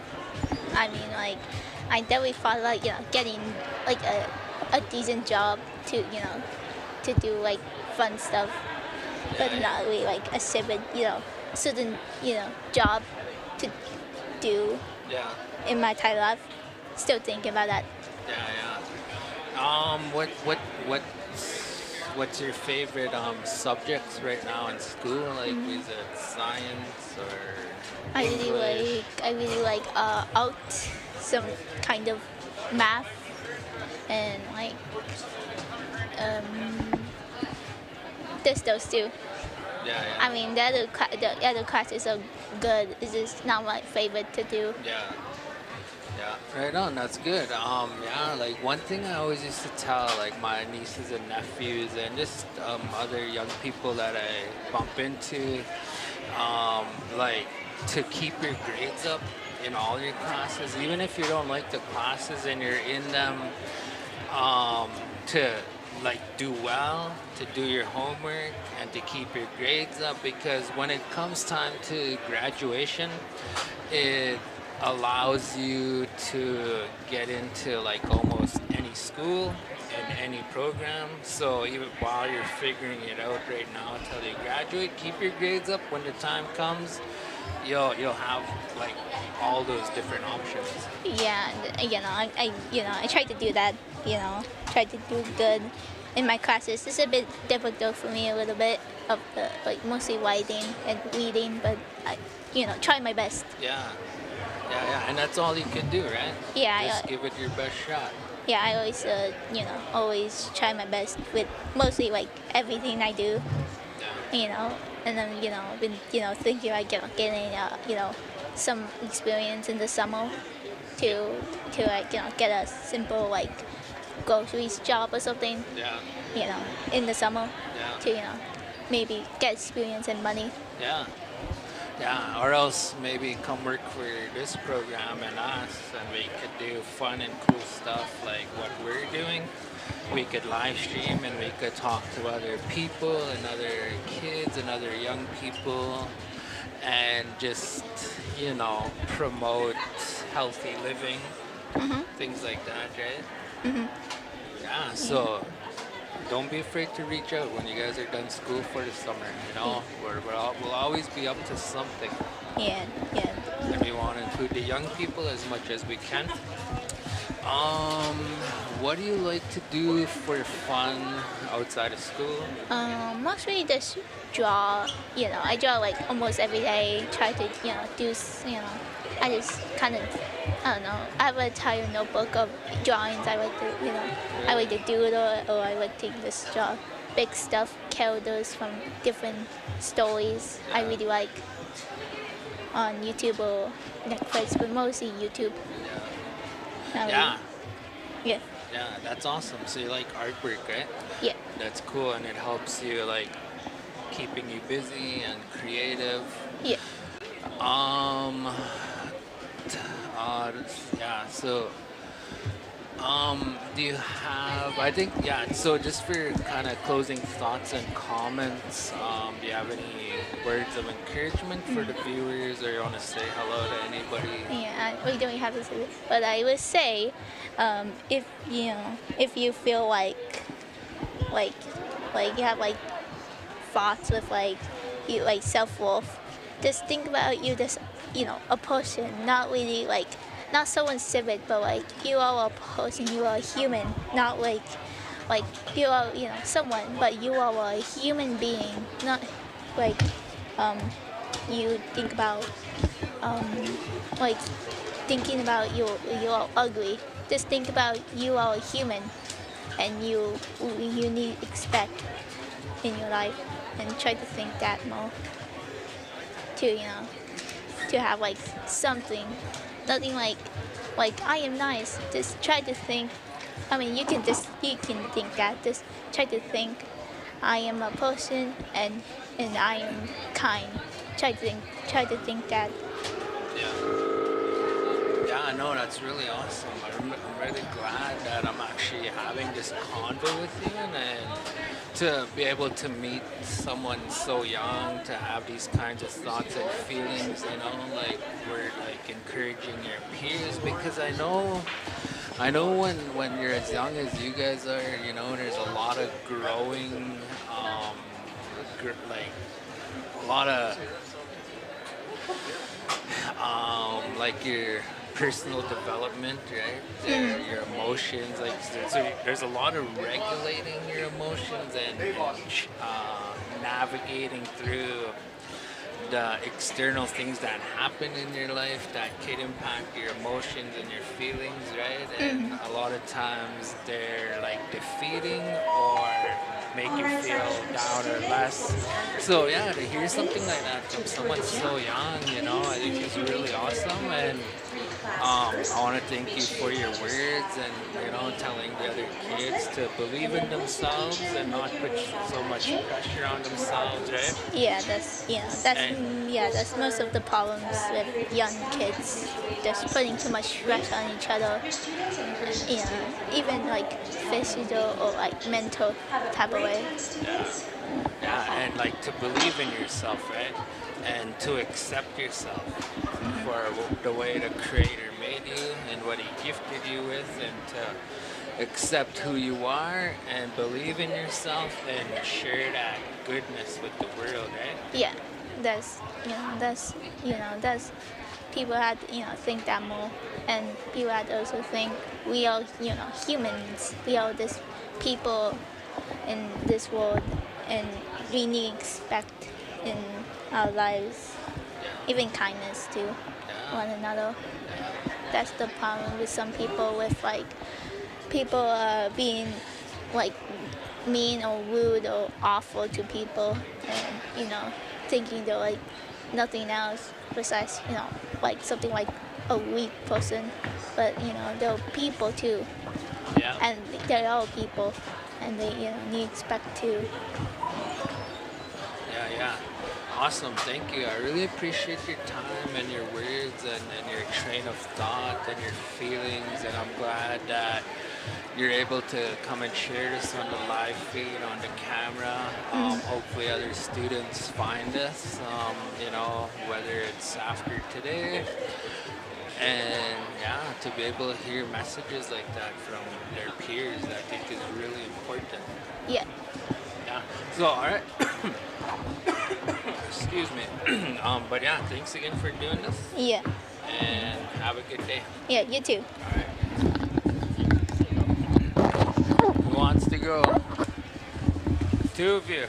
I mean, like, I definitely thought, like, getting, like, a decent job to, to do, like, fun stuff. But not really, like, a certain job to do in my entire life. Still thinking about that. Yeah. What's your favorite subjects right now in school? Like, is it science or English? I really like art, some kind of math, and like there's those two. Yeah. I mean, the other classes are good. It's just not my favorite to do. Yeah. Right on. That's good. Yeah. Like one thing I always used to tell like my nieces and nephews and just other young people that I bump into, like to keep your grades up in all your classes, even if you don't like the classes and you're in them, to like do well, to do your homework, and to keep your grades up, because when it comes time to graduation, it allows you to get into like almost any school and any program. So even while you're figuring it out right now until you graduate, keep your grades up. When the time comes, you'll have like all those different options. Yeah, I try to do that. Try to do good in my classes. It's a bit difficult for me a little bit of the like mostly writing and reading, but I try my best. Yeah, and that's all you can do, right? Yeah, just give it your best shot. Yeah, I always always try my best with mostly like everything I do. And then been thinking about getting some experience in the summer to like get a simple like groceries job or something. Yeah. In the summer. Yeah. To maybe get experience and money. Yeah. Or else maybe come work for this program and us, and we could do fun and cool stuff like what we're doing. We could live stream and we could talk to other people and other kids and other young people and just, promote healthy living, things like that, right? Yeah, so don't be afraid to reach out when you guys are done school for the summer. We'll always be up to something. Yeah. And we want to include the young people as much as we can. What do you like to do for fun outside of school? Mostly just draw. I draw like almost every day. Try to do. I just kind of, I don't know. I have a entire notebook of drawings. I like to, I like to doodle, or I like to just draw big stuff, characters from different stories. I really like on YouTube or Netflix, but mostly YouTube. Yeah. Yeah. Yeah, that's awesome. So you like artwork, right? Yeah. That's cool, and it helps you like keeping you busy and creative. Yeah. Yeah. So, do you have? I think yeah. So just for kind of closing thoughts and comments, do you have any words of encouragement for the viewers, or you want to say hello to anybody? Yeah, we don't have to say it. But I would say, if if you feel like, like you have like thoughts with like you like self worth, just think about you just a person, not really like not someone civic, but like you are a person, you are a human, not like you are someone, but you are a human being, not like um you think about um like thinking about you are ugly. Just think about you are a human, and you need expect in your life, and try to think that more to to have like something, nothing like I am nice. Just try to think. I mean, you can think that. Just try to think I am a person, and I am kind. Try to think that. Yeah, no, that's really awesome. I'm really glad that I'm actually having this convo with you, and to be able to meet someone so young, to have these kinds of thoughts and feelings, like we're like encouraging your peers, because I know when you're as young as you guys are, there's a lot of growing, like a lot of like your personal development, right? Your emotions, like there's a lot of regulating your emotions and navigating through the external things that happen in your life that could impact your emotions and your feelings, right? And a lot of times they're like defeating or make you feel down or less. So yeah, to hear something like that from someone so young, I think is really awesome. And I want to thank you for your words and telling the other kids to believe in themselves and not put so much pressure on themselves, right? Yeah, that's most of the problems with young kids. Just putting too much stress on each other. Even like physical or like mental type of way. Yeah, and like to believe in yourself, right? And to accept yourself for the way the Creator made you and what He gifted you with, and to accept who you are and believe in yourself and share that goodness with the world, right? Yeah, that's people had think that more, and people had also think we are humans, we are this people in this world, and we need expect in our lives, even kindness to one another. That's the problem with some people, with like people being like mean or rude or awful to people, and thinking they're like nothing else besides like something like a weak person, but they're people too. And they're all people, and they need expect to. Yeah. Awesome, thank you. I really appreciate your time and your words and your train of thought and your feelings, and I'm glad that you're able to come and share this on the live feed, on the camera. Hopefully other students find this, whether it's after today. And yeah, to be able to hear messages like that from their peers, I think is really important. Yeah. So, all right. Excuse me. But yeah, thanks again for doing this. Yeah. And have a good day. Yeah, you too. All right. Who wants to go? Two of you.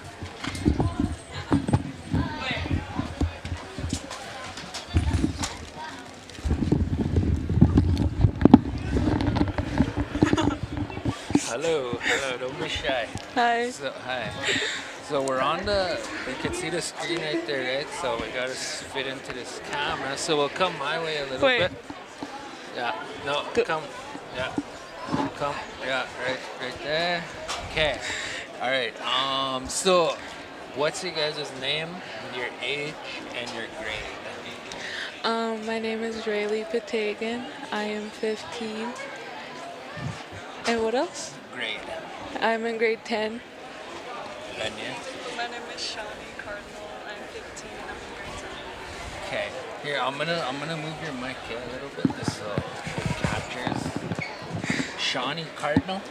Hello, don't be shy. Hi. Hi. So we're on you can see the screen right there, right? So we gotta fit into this camera. So we'll come my way a little bit. Yeah, no, come, yeah, come, yeah, right there. Okay, all right, so what's your guys' name, your age, and your grade? My name is Rayleigh Patagan. I am 15. And what else? Grade. I'm in grade 10. And you? My name is Shawnee Cardinal. I'm 15 and I'm in grade 7. Okay. Here, I'm gonna move your mic a little bit just so it captures. Shawnee Cardinal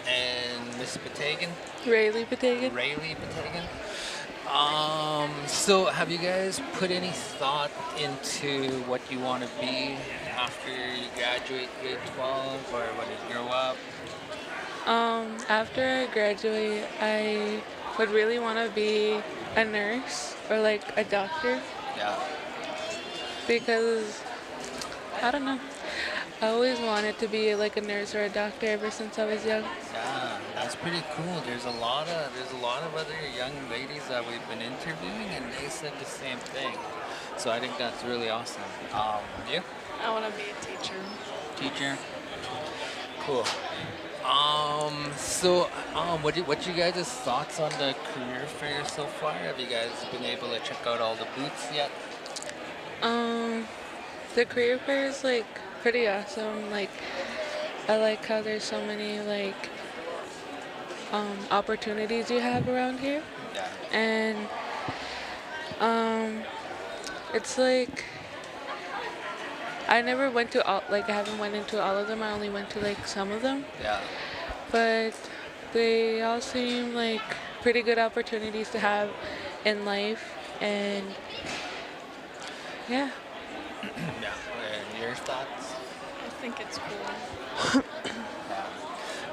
and Miss Patagan. Rayleigh Patagan. Rayleigh Patagan. So have you guys put any thought into what you want to be after you graduate grade 12 or when you grow up? After I graduate, I would really want to be a nurse or like a doctor Yeah. because I don't know. I always wanted to be like a nurse or a doctor ever since I was young. Yeah, that's pretty cool. There's a lot of other young ladies that we've been interviewing, and they said the same thing. So I think that's really awesome. You? I want to be a teacher. Teacher? Cool. What you guys' thoughts on the career fair so far? Have you guys been able to check out all the booths yet? The career fair is like pretty awesome. Like I like how there's so many like opportunities you have around here. Yeah. And it's like I never went to all like I haven't went into all of them. I only went to like some of them. Yeah. But they all seem like pretty good opportunities to have in life and yeah. Yeah. And your thoughts? I think it's cool.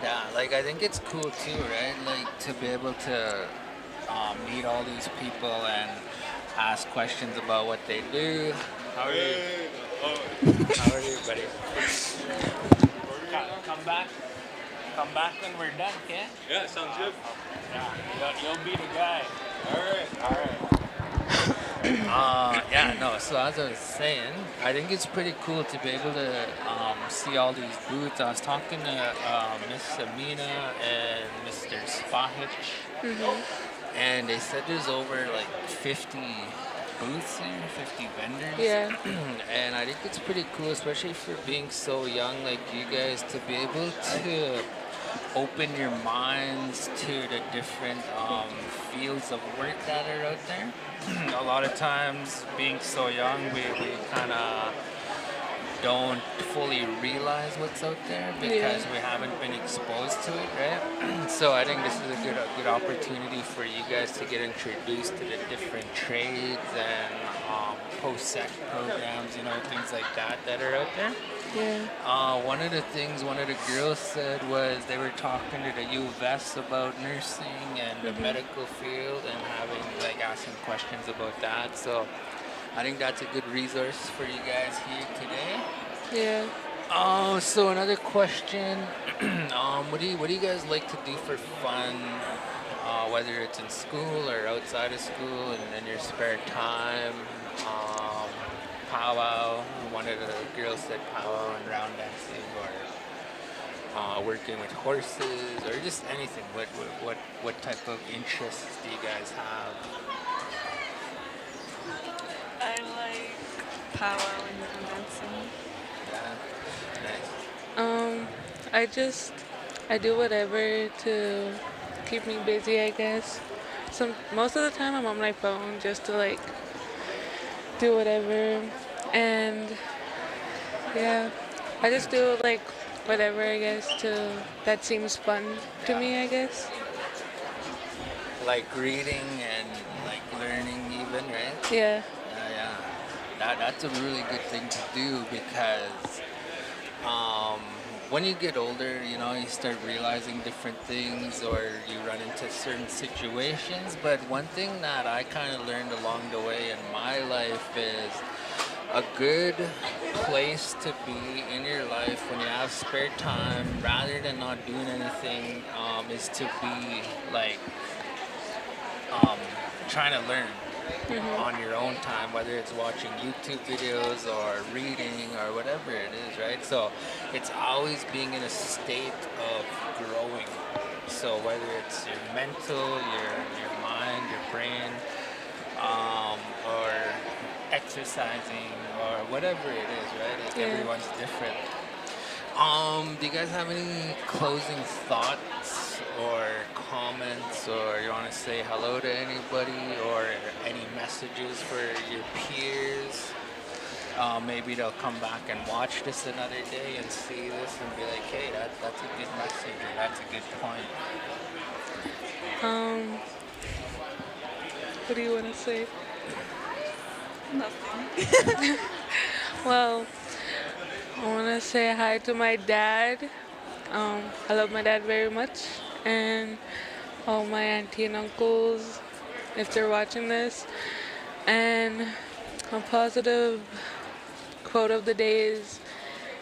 Yeah, like I think it's cool too, right? Like to be able to meet all these people and ask questions about what they do. How are you? How are you, buddy? Come back. Come back when we're done, okay? Yeah, sounds good. Yeah, you'll be the guy. All right. All right. Yeah, no, so as I was saying, I think it's pretty cool to be able to see all these booths. I was talking to Miss Amina and Mr. Spahic, and they said there's over like 50 booths here, 50 vendors. Yeah. And I think it's pretty cool, especially for being so young like you guys, to be able to open your minds to the different fields of work that are out there. A lot of times, being so young, we kind of don't fully realize what's out there because we haven't been exposed to it, right? So I think this is a good opportunity for you guys to get introduced to the different trades and post-sec programs, you know, things like that are out there. Yeah. One of the things one of the girls said was they were talking to the U of S about nursing and the medical field and asking questions about that. So I think that's a good resource for you guys here today. Yeah. So another question, what do you guys like to do for fun, whether it's in school or outside of school and in your spare time? Powwow, one of the girls said powwow and round dancing, or working with horses, or just anything. What type of interests do you guys have? I like powwow and round dancing. Yeah, nice. I do whatever to keep me busy, I guess. Most of the time I'm on my phone just to like do whatever, and yeah, I just do like whatever I guess that seems fun to me, I guess. Like reading and like learning even, right? Yeah. Yeah. That's a really good thing to do because when you get older, you know, you start realizing different things or you run into certain situations. But one thing that I kind of learned along the way in my life is a good place to be in your life when you have spare time, rather than not doing anything, is to be like trying to learn on your own time, whether it's watching YouTube videos or reading or whatever it is, right? So it's always being in a state of growing. So whether it's your mental, your mind, your brain, or exercising, or whatever it is, right? Like Yeah. everyone's different. Do you guys have any closing thoughts or comments, or you want to say hello to anybody, or any messages for your peers? Maybe they'll come back and watch this another day and see this and be like, hey, that's a good message, or that's a good point. What do you want to say? Nothing. Well, I want to say hi to my dad. I love my dad very much, and all my auntie and uncles, if they're watching this. And a positive quote of the day is,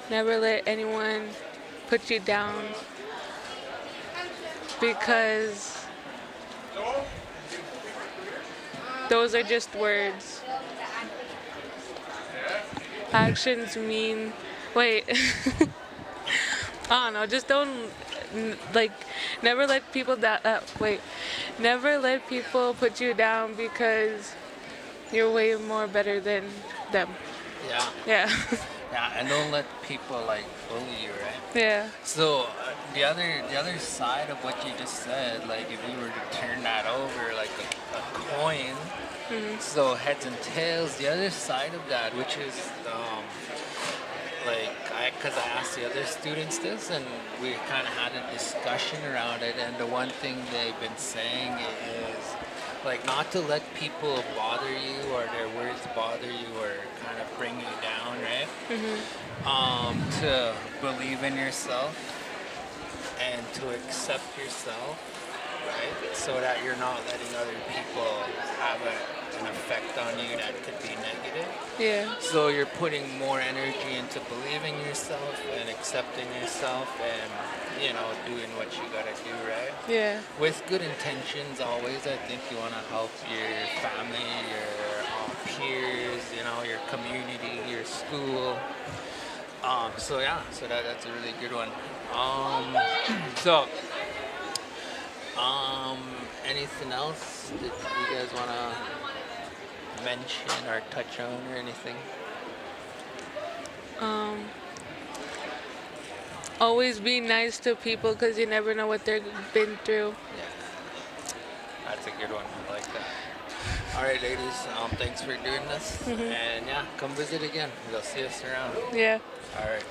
never let anyone put you down, because those are just words. Actions mean, wait, I don't know, just don't, like, never let people never let people put you down, because you're way more better than them. Yeah. Yeah. Yeah, and don't let people like bully you, right? Yeah. So the other side of what you just said, like if we were to turn that over like a coin, so heads and tails, the other side of that, which is like because I asked the other students this, and we kind of had a discussion around it, and the one thing they've been saying is like not to let people bother you or their words bother you or kind of bring you down, right? To believe in yourself and to accept yourself, right? So that you're not letting other people have an effect on you that could be negative. Yeah. So you're putting more energy into believing yourself and accepting yourself and, doing what you gotta do, right? Yeah. With good intentions always. I think you wanna help your family, your peers, your community, your school. So that's a really good one. So, anything else that you guys wanna mention or touch on or anything? Always be nice to people, because you never know what they've been through. That's a good one. I like that. All right, ladies. Thanks for doing this. And yeah, come visit again. You'll see us around. Yeah. All right.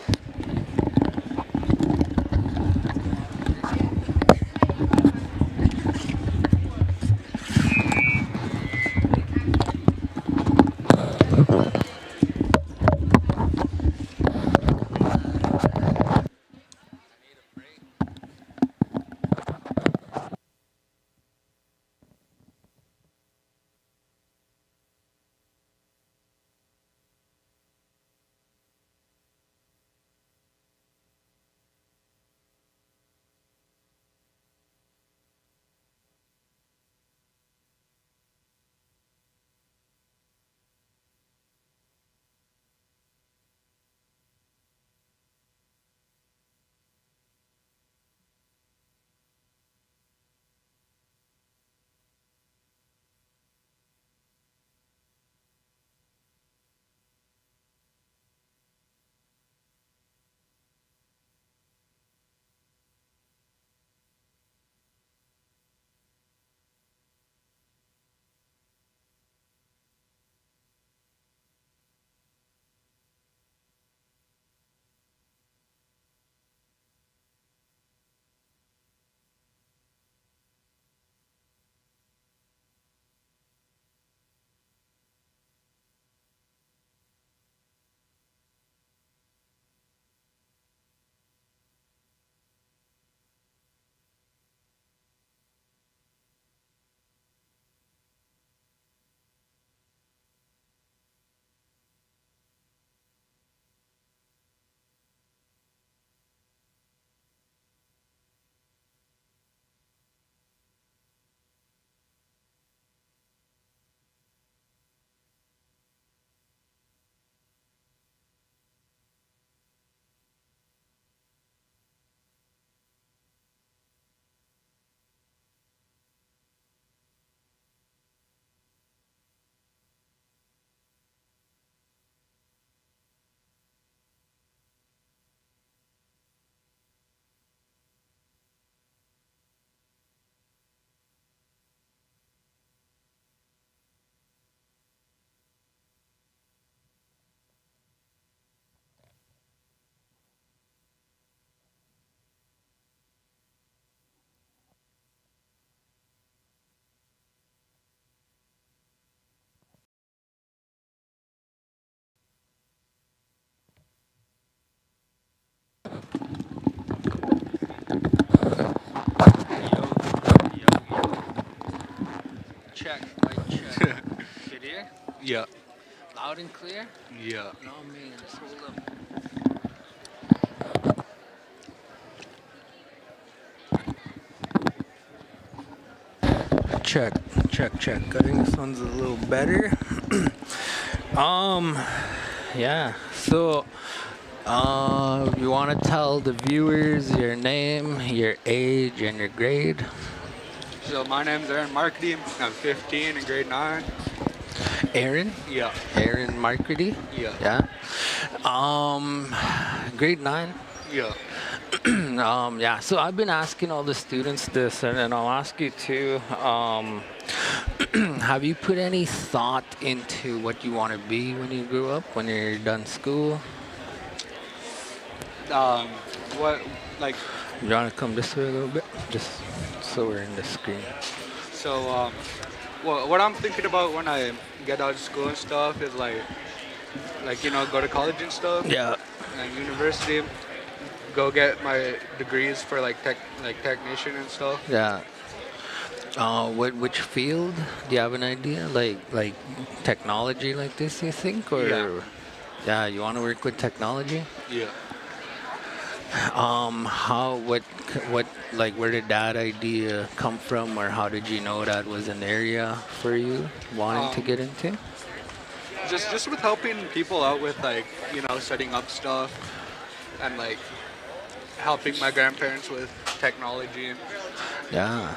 Yeah. Loud and clear? Yeah. No, man, just hold up. Check, check, check. I think this one's a little better. um, yeah. So, you want to tell the viewers your name, your age, and your grade? So my name's Aaron Marketing. I'm 15 in grade 9. Aaron? Yeah. Aaron Markety? Yeah. Yeah. Grade 9? Yeah. Yeah, so I've been asking all the students this, and I'll ask you too. Have you put any thought into what you want to be when you grow up, when you're done school? What, like... You want to come this way a little bit? Just so we're in the screen. So, well, what I'm thinking about when I get out of school and stuff is like, you know, go to college and stuff. Yeah. And university. Go get my degrees for like technician and stuff. Yeah. Which field? Do you have an idea? Like technology like this, you think? Or yeah, you want to work with technology? Yeah. Like, where did that idea come from, or how did you know that was an area for you wanting to get into? Just with helping people out with, like, you know, setting up stuff and like helping my grandparents with technology. Yeah.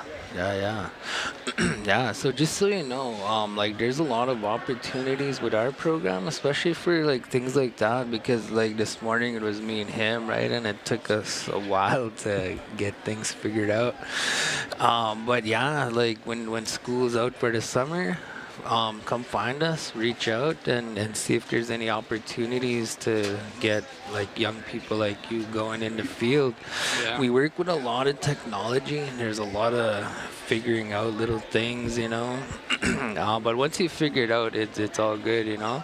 Yeah, so just so you know, like, there's a lot of opportunities with our program, especially for like things like that, because like this morning it was me and him, right, and it took us a while to get things figured out. But yeah, like when school's out for the summer, come find us, reach out, and see if there's any opportunities to get like young people like you going in the field. Yeah. We work with a lot of technology, and there's a lot of figuring out little things, you know. But once you figure it out, it's all good, you know.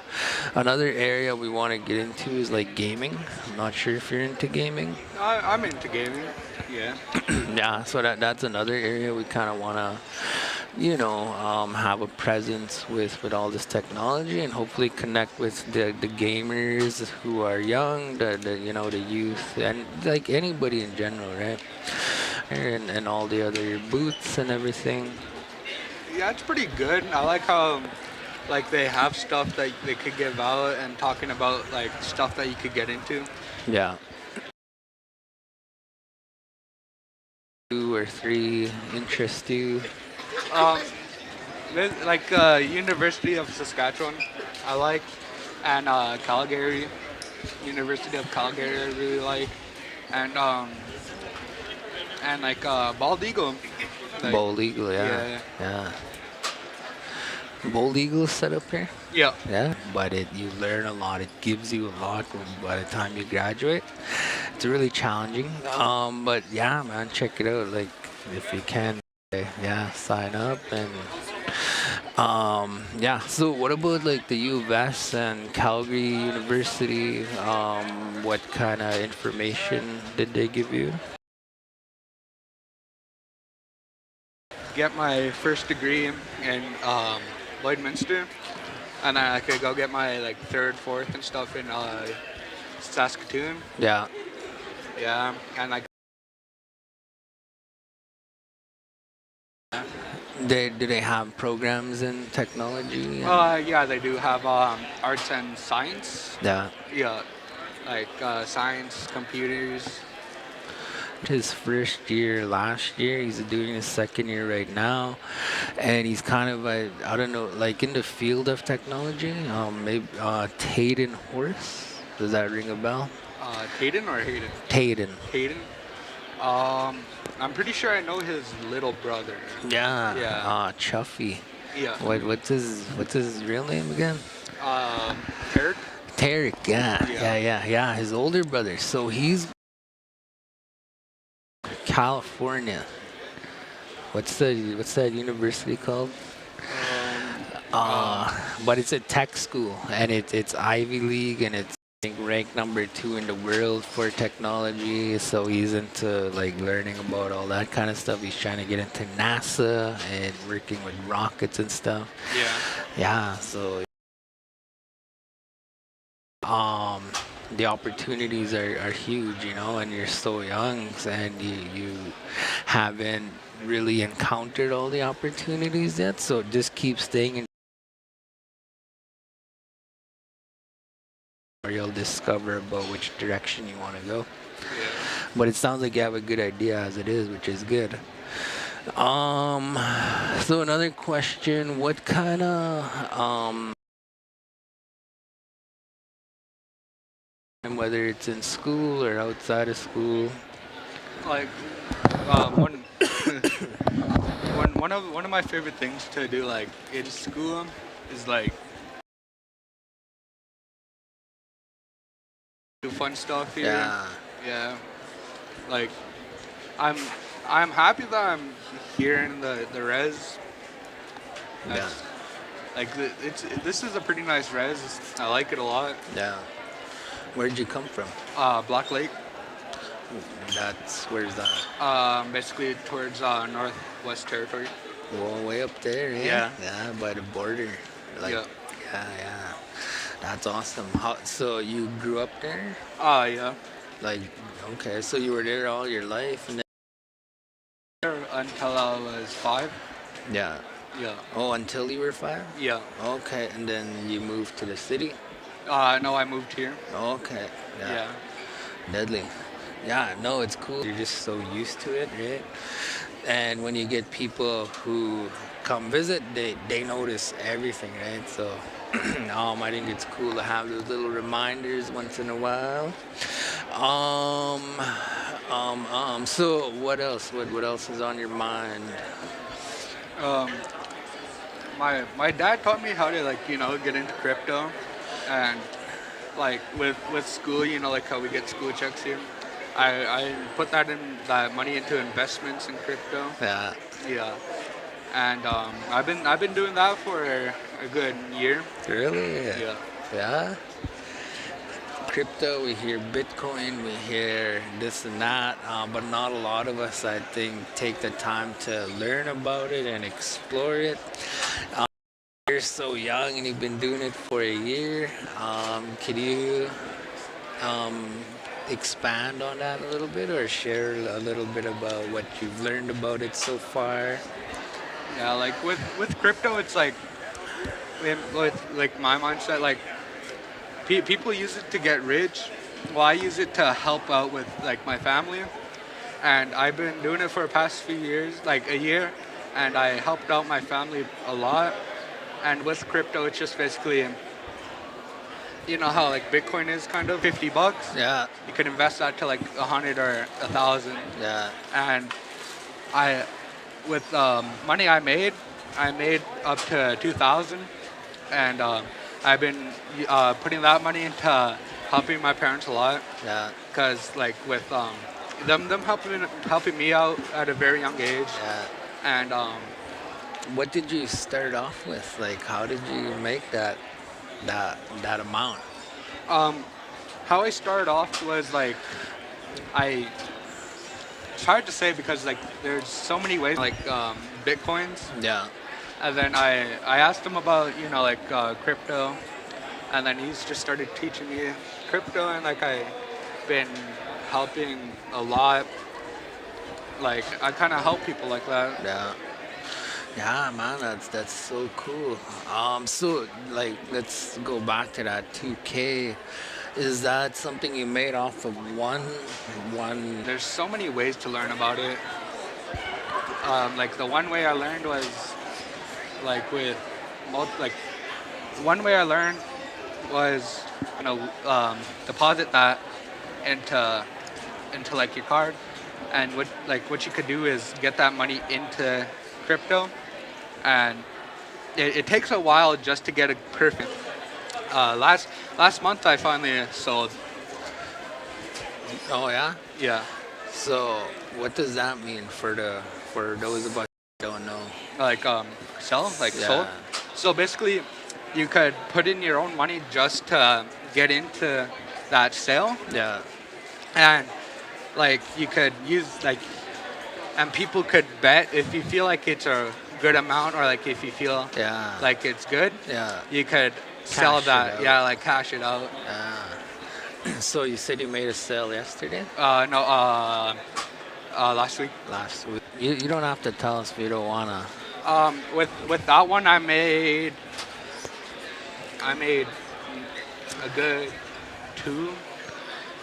Another area we want to get into is like gaming. I'm not sure if you're into gaming. I'm into gaming. Yeah. Yeah, so that's another area we kind of want to, you know, have a presence with all this technology, and hopefully connect with the gamers who are young, the you know, the youth, and like anybody in general, right? And all the other booths and everything. Yeah, it's pretty good. I like how like they have stuff that they could give out and talking about like stuff that you could get into. Yeah. 2 or 3 interest you? Like University of Saskatchewan, I like, and Calgary, University of Calgary, I really like, and like Bald Eagle. Like, Bald Eagle, yeah. Bald Eagle set up here? Yeah. Yeah, but you learn a lot. It gives you a lot by the time you graduate. It's really challenging. But yeah, man, check it out. Like, if you can, yeah, sign up. And yeah, so what about like the U of S and Calgary University? What kind of information did they give you? Get my first degree in Lloydminster, and then I could go get my like 3rd, 4th and stuff in Saskatoon. Yeah. Yeah, and like. Do they have programs in technology? Yeah, they do have arts and science. Yeah. Yeah, like science, computers. His first year last year, he's doing his 2nd year right now, and he's kind of I don't know, like in the field of technology. Maybe Tayden Horse. Does that ring a bell? Tayden or Hayden? Tayden. Hayden. I'm pretty sure I know his little brother. Yeah. Yeah. Chuffy. Yeah. What's his real name again? Tarek. Tarek. Yeah. His older brother. So he's California. What's that university called? But it's a tech school, and it's Ivy League, and it's, I think, ranked number 2 in the world for technology. So he's into like learning about all that kind of stuff. He's trying to get into NASA and working with rockets and stuff. Yeah. Yeah. So the opportunities are huge, and you're so young, and you haven't really encountered all the opportunities yet. So just keep staying in, or you'll discover about which direction you want to go. But it sounds like you have a good idea as it is, which is good. So another question: what kind of and whether it's in school or outside of school? Like one one of my favorite things to do like in school is like do fun stuff here. Yeah. Yeah. Like I'm I'm happy that I'm here in the res. That's, like this is a pretty nice res. I like it a lot. Yeah. Where'd you come from? Black Lake. Where's that? Basically towards Northwest Territory. Well, way up there, eh? Yeah. Yeah, by the border. Like, Yeah. Yeah. That's awesome. So you grew up there? Yeah. Like, okay, so you were there all your life, and then Until I was 5. yeah. Yeah. Oh, until you were 5? Yeah. Okay, and then you moved to the city? No, I moved here. Okay. Yeah. Deadly. Yeah, no, it's cool. You're just so used to it, right? And when you get people who come visit, they notice everything, right? So I think it's cool to have those little reminders once in a while. So what else? What else is on your mind? My dad taught me how to get into crypto, and like with school, like how we get school checks here. I put that money into investments in crypto. Yeah. Yeah. And I've been doing that for a good year. Really? Yeah. Yeah. Crypto, we hear Bitcoin, we hear this and that, but not a lot of us, I think, take the time to learn about it and explore it. You're so young and you've been doing it for a year. Could you expand on that a little bit, or share a little bit about what you've learned about it so far? Yeah, like with crypto, it's like with like my mindset, like people use it to get rich. Well, I use it to help out with like my family, and I've been doing it for the past few years, like a year, and I helped out my family a lot. And with crypto, it's just basically, you know how like Bitcoin is kind of $50. Yeah. You could invest that to like 100 or 1,000. Yeah. And with money I made up to 2,000, and I've been putting that money into helping my parents a lot. Yeah. Cause like with them helping me out at a very young age. Yeah. And what did you start off with? Like, how did you make that amount? How I started off was like it's hard to say because like there's so many ways, like Bitcoins. Yeah. And then I asked him about like crypto, and then he's just started teaching me crypto, and like I've been helping a lot. Like I kind of help people like that. Yeah. Yeah, man, that's so cool. So like, let's go back to that 2K. Is that something you made off of one? There's so many ways to learn about it. Like the one way I learned was like one way I learned was deposit that into like your card, and what you could do is get that money into crypto, and it takes a while just to get it perfect. Last month I finally sold. Oh yeah. Yeah. So what does that mean for those of us who don't know? Like sell, like Yeah. sold. So basically, you could put in your own money just to get into that sale. Yeah. And like you could use and people could bet if you feel like it's a good amount, or like if you feel Yeah. like it's good, Yeah. you could sell Cash it that. out. Yeah, like cash it out. Yeah. So you said you made a sale yesterday? No, last week. Last week. You don't have to tell us if you don't wanna. With that one, I made a good two,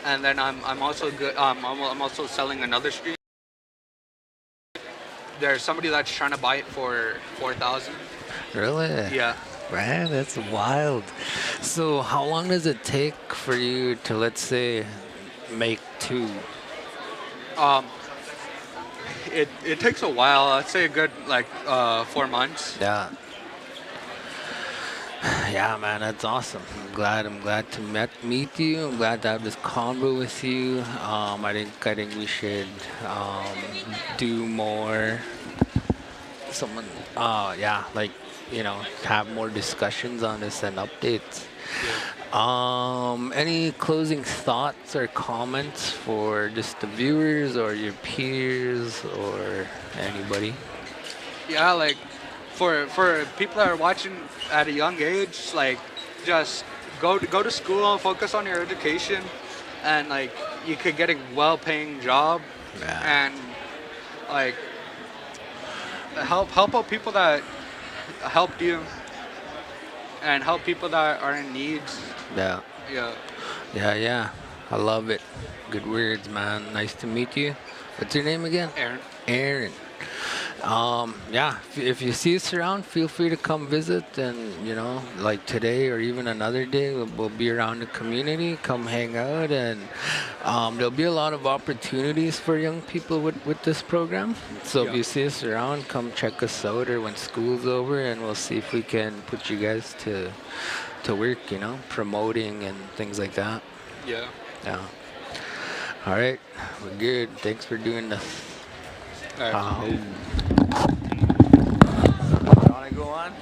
and then I'm also good. I'm also selling another stream. There's somebody that's trying to buy it for 4,000. Really? Yeah. Man, that's wild. So how long does it take for you to, let's say, make two? Um, it takes a while. I'd say a good like 4 months. Yeah. Yeah, man, that's awesome. I'm glad to meet you. I'm glad to have this convo with you. I think we should do more. Someone, yeah, like have more discussions on this and updates. Any closing thoughts or comments for just the viewers or your peers or anybody? Yeah, like for people that are watching at a young age, like just go to school, focus on your education, and like you could get a well-paying job, and like help out people that helped you, and help people that are in needs. Yeah. Yeah. Yeah. I love it. Good words, man. Nice to meet you. What's your name again? Aaron. Aaron. Yeah, if you see us around, feel free to come visit. And, like today or even another day, we'll be around the community. Come hang out. And there'll be a lot of opportunities for young people with this program. So if you see us around, come check us out or when school's over, and we'll see if we can put you guys to work, promoting and things like that. Yeah. Yeah. All right. We're good. Thanks for doing this. All right. You want to go on?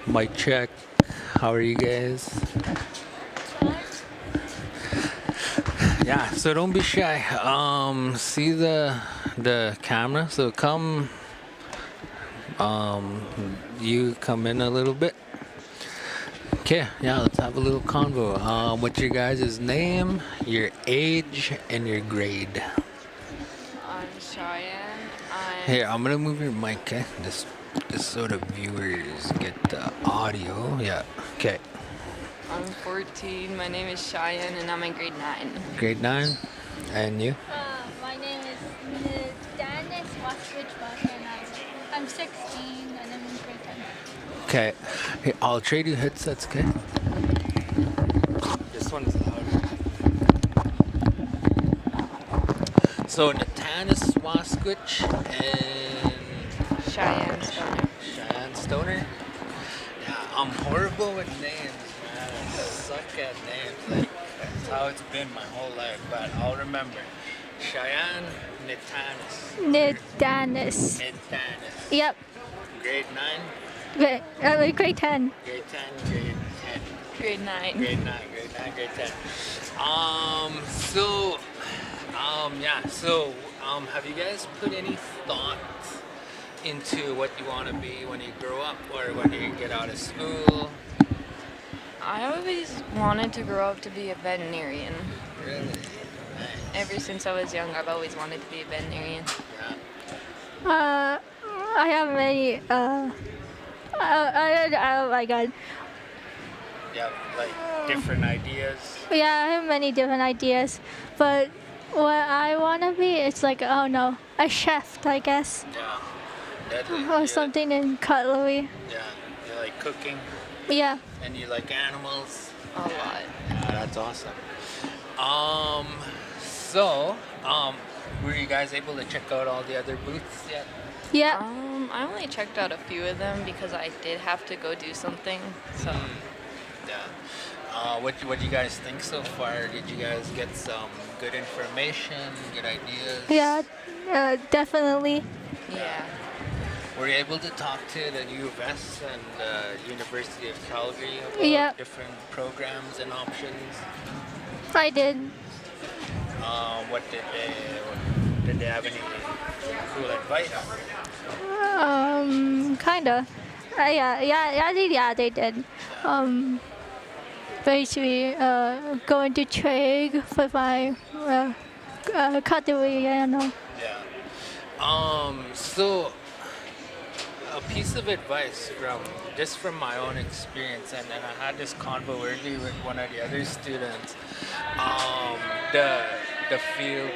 Mic check. How are you guys? Yeah, so don't be shy. See the camera. So come. You come in a little bit. Okay, yeah, let's have a little convo. What's your guys' name, your age, and your grade? I'm Cheyenne. Here, I'm gonna move your mic, okay? Just so the viewers get the audio. Yeah, okay. I'm 14. My name is Cheyenne, and I'm in grade 9. Grade 9, and you? My name is Danis Waswich, and I'm 16, and I'm in grade 10. Okay, hey, I'll trade you headsets, okay? This one's louder. So Natanis Waswich and Cheyenne Stoner. Cheyenne Stoner. Yeah, I'm horrible with names, man. I suck at names. Like that's how it's been my whole life. But I'll remember. Cheyenne Natanis. Danis. Natanis. Yep. Grade 9. Grade 10. Grade 10. Grade 10. Grade 9. Grade 9. Grade 9. Grade 10. Have you guys put any thought into what you want to be when you grow up or when you get out of school? I always wanted to grow up to be a veterinarian. Really? Ever since I was young, I've always wanted to be a veterinarian. I have many. Oh my God. Yeah, like different ideas. Yeah, I have many different ideas, but what I want to be is like, oh no, a chef, I guess. Yeah. Deadly. Or something in cutlery. Yeah. You like cooking? Yeah. And you like animals? A lot. Yeah, that's awesome. Were you guys able to check out all the other booths yet? Yeah. I only checked out a few of them because I did have to go do something. So. Yeah. What do you guys think so far? Did you guys get some good information, good ideas? Yeah, definitely. Yeah. Were you able to talk to the U of S and University of Calgary about different programs and options? I did. What did they have any cool advice? Kinda. They did. Basically, going to trade for my cutlery. I don't know. Yeah. So a piece of advice from my own experience, and I had this convo earlier with one of the other students. The field.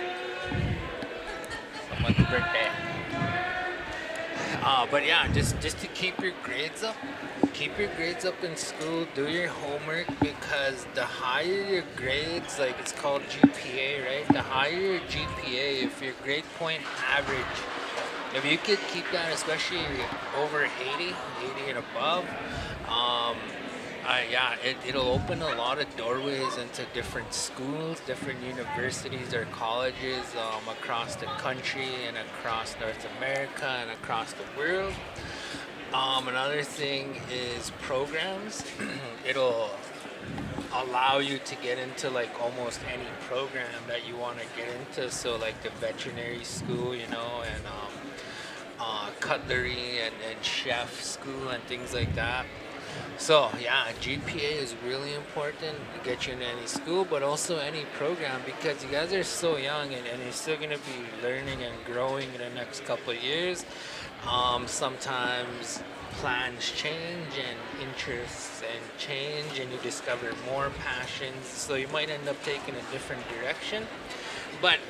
Someone's birthday. But yeah, just to keep your grades up. Keep your grades up in school. Do your homework because the higher your grades, like it's called GPA, right? The higher your GPA, if your grade point average, if you could keep that, especially over 80 and above, it'll open a lot of doorways into different schools, different universities or colleges across the country and across North America and across the world. Another thing is programs. It'll allow you to get into like almost any program that you want to get into. So like the veterinary school, and cutlery and chef school and things like that. So yeah, GPA is really important to get you in any school, but also any program because you guys are so young and you're still going to be learning and growing in the next couple of years. Sometimes plans change and interests and change and you discover more passions, so you might end up taking a different direction. But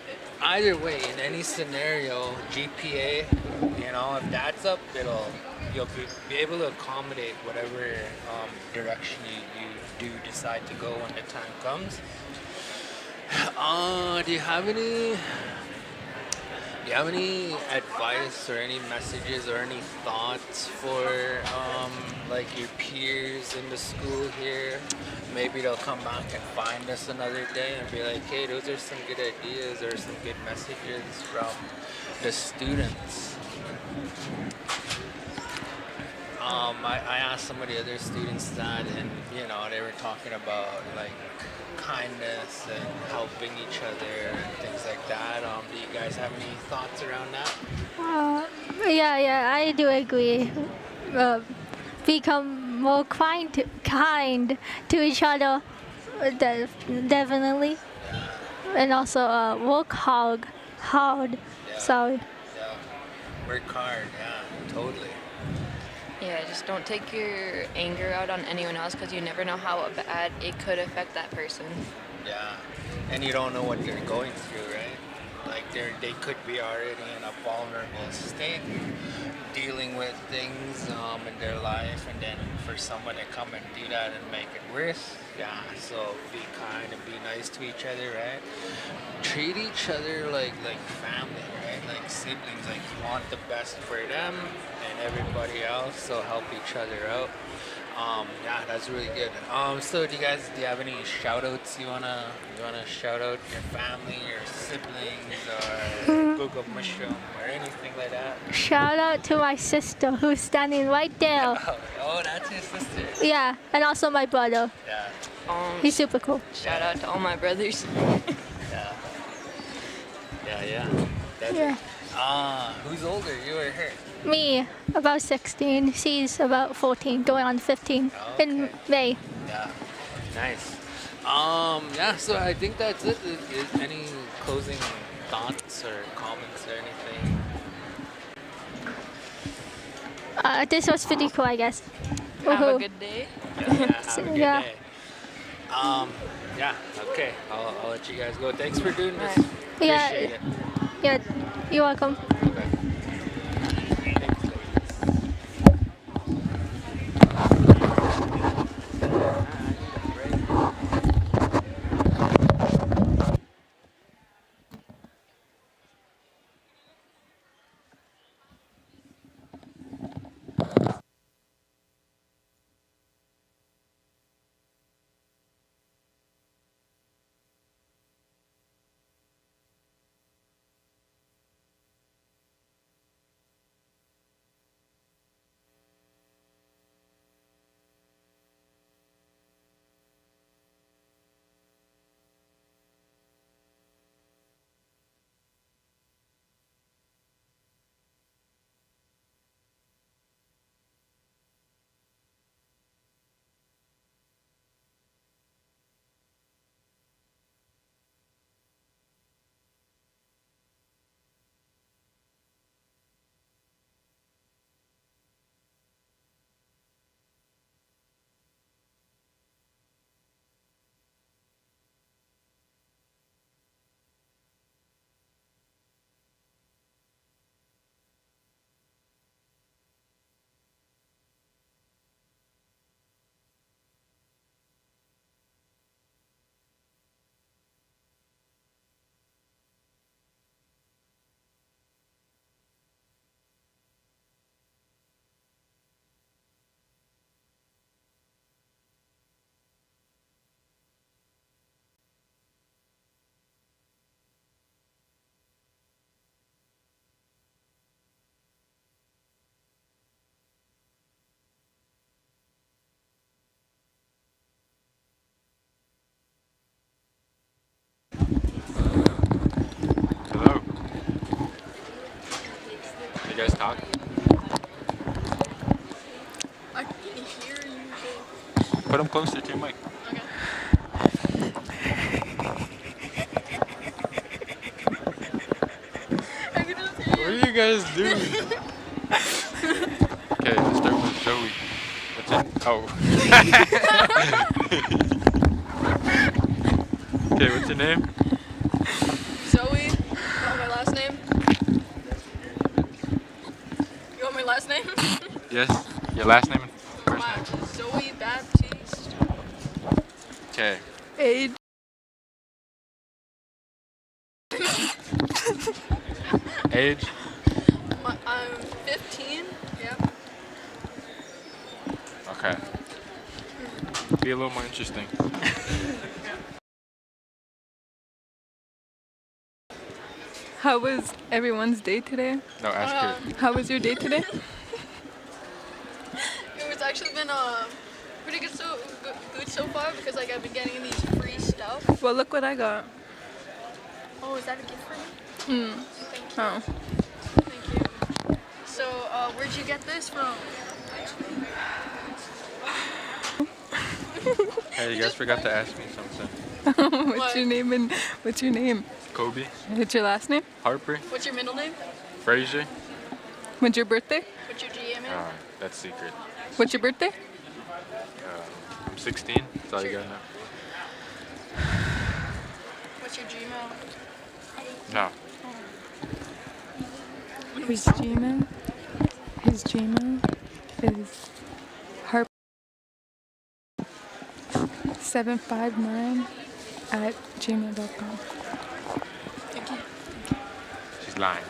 either way, in any scenario, GPA, if that's up, you'll be able to accommodate whatever direction you do decide to go when the time comes. Do you have any advice or any messages or any thoughts for like your peers in the school here? Maybe they'll come back and find us another day and be like, hey, those are some good ideas or some good messages from the students. I asked some of the other students that, and they were talking about like kindness and helping each other and things like that. Do you guys have any thoughts around that? Uh, yeah, I do agree. Uh, become more kind to each other, definitely, and also work hard. Yeah. So Yeah. Work hard. Yeah. Totally. Yeah, just don't take your anger out on anyone else because you never know how bad it could affect that person. Yeah, and you don't know what they're going through, right? Like they could be already in a vulnerable state, dealing with things in their life, and then for someone to come and do that and make it worse. Yeah, so be kind and be nice to each other, right? Treat each other like family, right? Like siblings. Like you want the best for them and everybody else, so help each other out. Yeah, that's really good. So do you have any shout outs you wanna shout out your family, your siblings, or Google Mushroom or anything like that? shout out to my sister who's standing right there. Oh, that's your sister. Yeah, and also my brother. Yeah. He's super cool. Shout out to all my brothers. Yeah. Yeah. That's Yeah. it. Who's older, you or her? Me, about 16. She's about 14, going on 15 in May. Yeah. Nice. Yeah, so I think that's it. Is any closing thoughts or comments or anything? This was pretty cool, I guess. Have a Woohoo. good day. Yeah, have a good Yeah. day. Yeah, okay. I'll let you guys go. Thanks for doing this. Yeah. Appreciate it. Yeah, you're welcome. Hello. You guys talk? I can hear you. Put them closer to your mic. What are you guys doing? Okay, let's start with Zoe. What's it? Oh. Okay, what's your name? Zoe. You want my last name? You want my last name? Yes. Your last name and first name. Zoe Baptiste. Okay. Age. Age? I'm 15. Yep. Okay. Be a little more interesting. How was everyone's day today? No, ask her. How was your day today? pretty good so far because like I've been getting these free stuff. Well, look what I got. Oh, is that a gift for me? Thank you. Oh. Thank you. So, where'd you get this from? Hey, you guys forgot to ask me something. What's your name and what's your name? Kobe, What's your last name? Harper, What's your middle name? Frazier. When's your birthday? What's your GM in? That's secret. What's your birthday? I'm 16. That's all you gotta know. What's your Gmail? No. His Gmail. His Gmail is harp 759@gmail.com. Thank you. She's lying.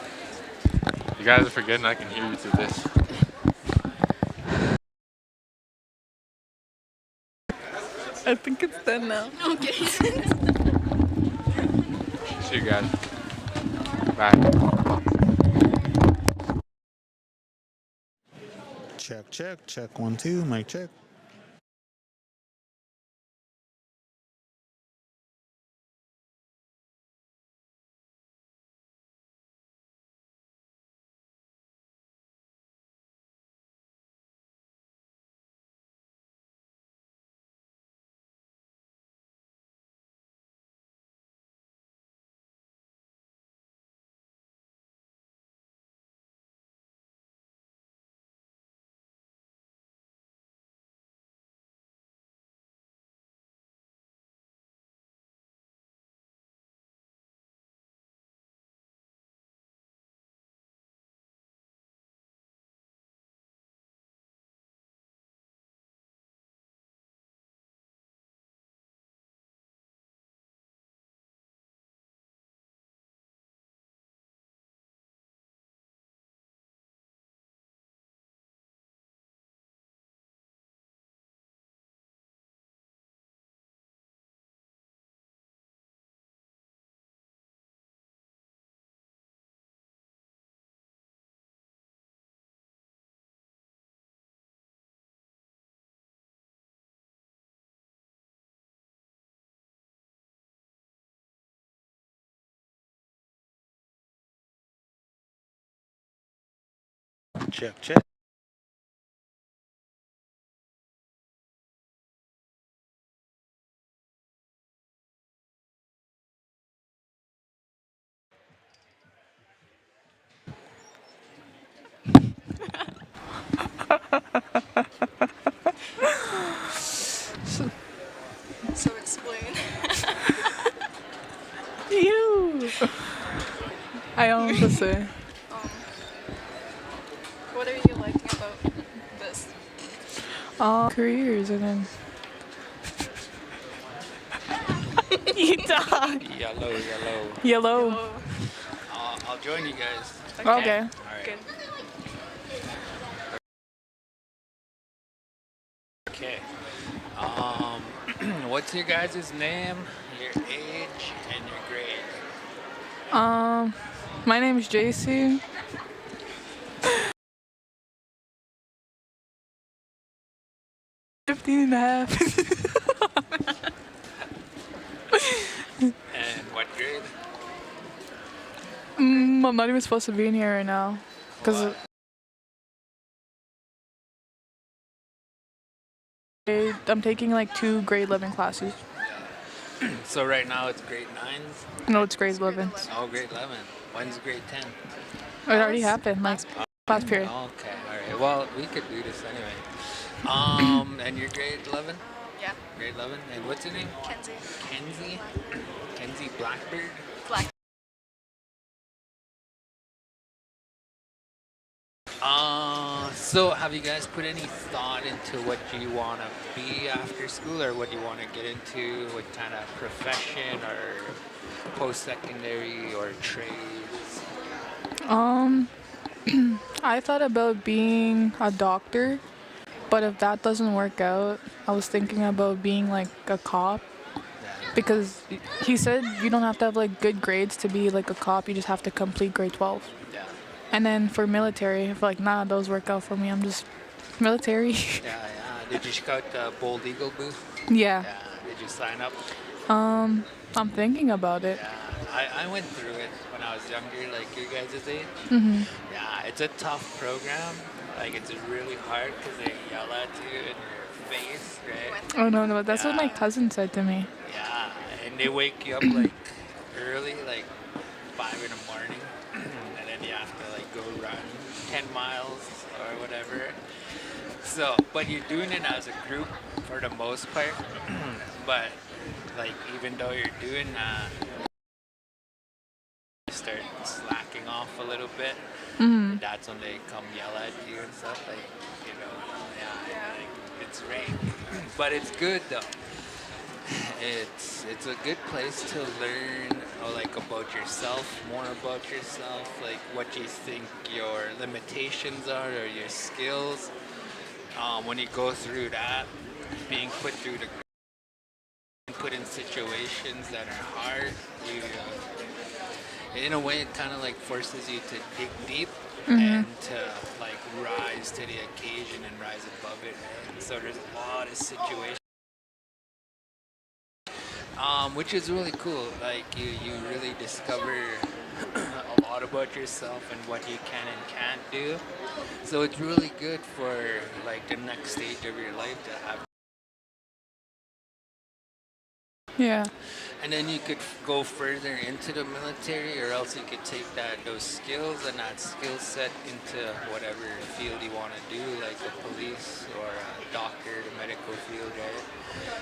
You guys are forgetting I can hear you through this. I think it's done now. Okay. See you guys. Bye. Check 1 2, mic check. Check. So explain. You. I don't know what to say. What are you liking about this? Careers and then. You dog. Yellow. Yellow. I'll join you guys. Okay. All right. Good. Okay. What's your guys' name, your age, and your grade? My name is JC. $15 and a half. And what grade? I'm not even supposed to be in here right now. Because I'm taking like 2 grade 11 classes. So right now it's grade 9s? No, it's grade 11. Oh, grade 11. When's grade 10? It already happened, like last period. Okay, alright. Well, we could do this anyway. And you're grade 11? Yeah. Grade 11? And what's your name? Kenzie. Kenzie? Kenzie Blackbird? Black. So have you guys put any thought into what you want to be after school, or what you want to get into, what kind of profession or post-secondary or trades? I thought about being a doctor, but if that doesn't work out, I was thinking about being like a cop. Because he said you don't have to have like good grades to be like a cop, you just have to complete grade 12. Yeah. And then for military, if like those work out for me, I'm just military. Yeah, Did you check out the Bold Eagle booth? Yeah. Yeah. Did you sign up? I'm thinking about it. I went through it when I was younger, like your guys' age. Mhm. Yeah, it's a tough program. Like it's really hard because they yell at you in your face, right? Oh no, that's what my cousin said to me. Yeah, and they wake you up like early, like 5 in the morning, and then you have to like go run 10 miles or whatever. So, but you're doing it as a group for the most part. But like even though you're doing you start slacking off a little bit. Mhm. That's when they come yell at you and stuff like, like, it's rain. But it's good though. It's a good place to learn like about yourself, more about yourself, like what you think your limitations are or your skills. When you go through that, being put in situations that are hard, you in a way it kind of like forces you to dig deep and to like rise to the occasion and rise above it. And so there's a lot of situations, which is really cool. Like you really discover a lot about yourself and what you can and can't do. So it's really good for like the next stage of your life to have. Yeah. And then you could go further into the military, or else you could take those skills and that skill set into whatever field you want to do, like a police or a doctor, the medical field, right?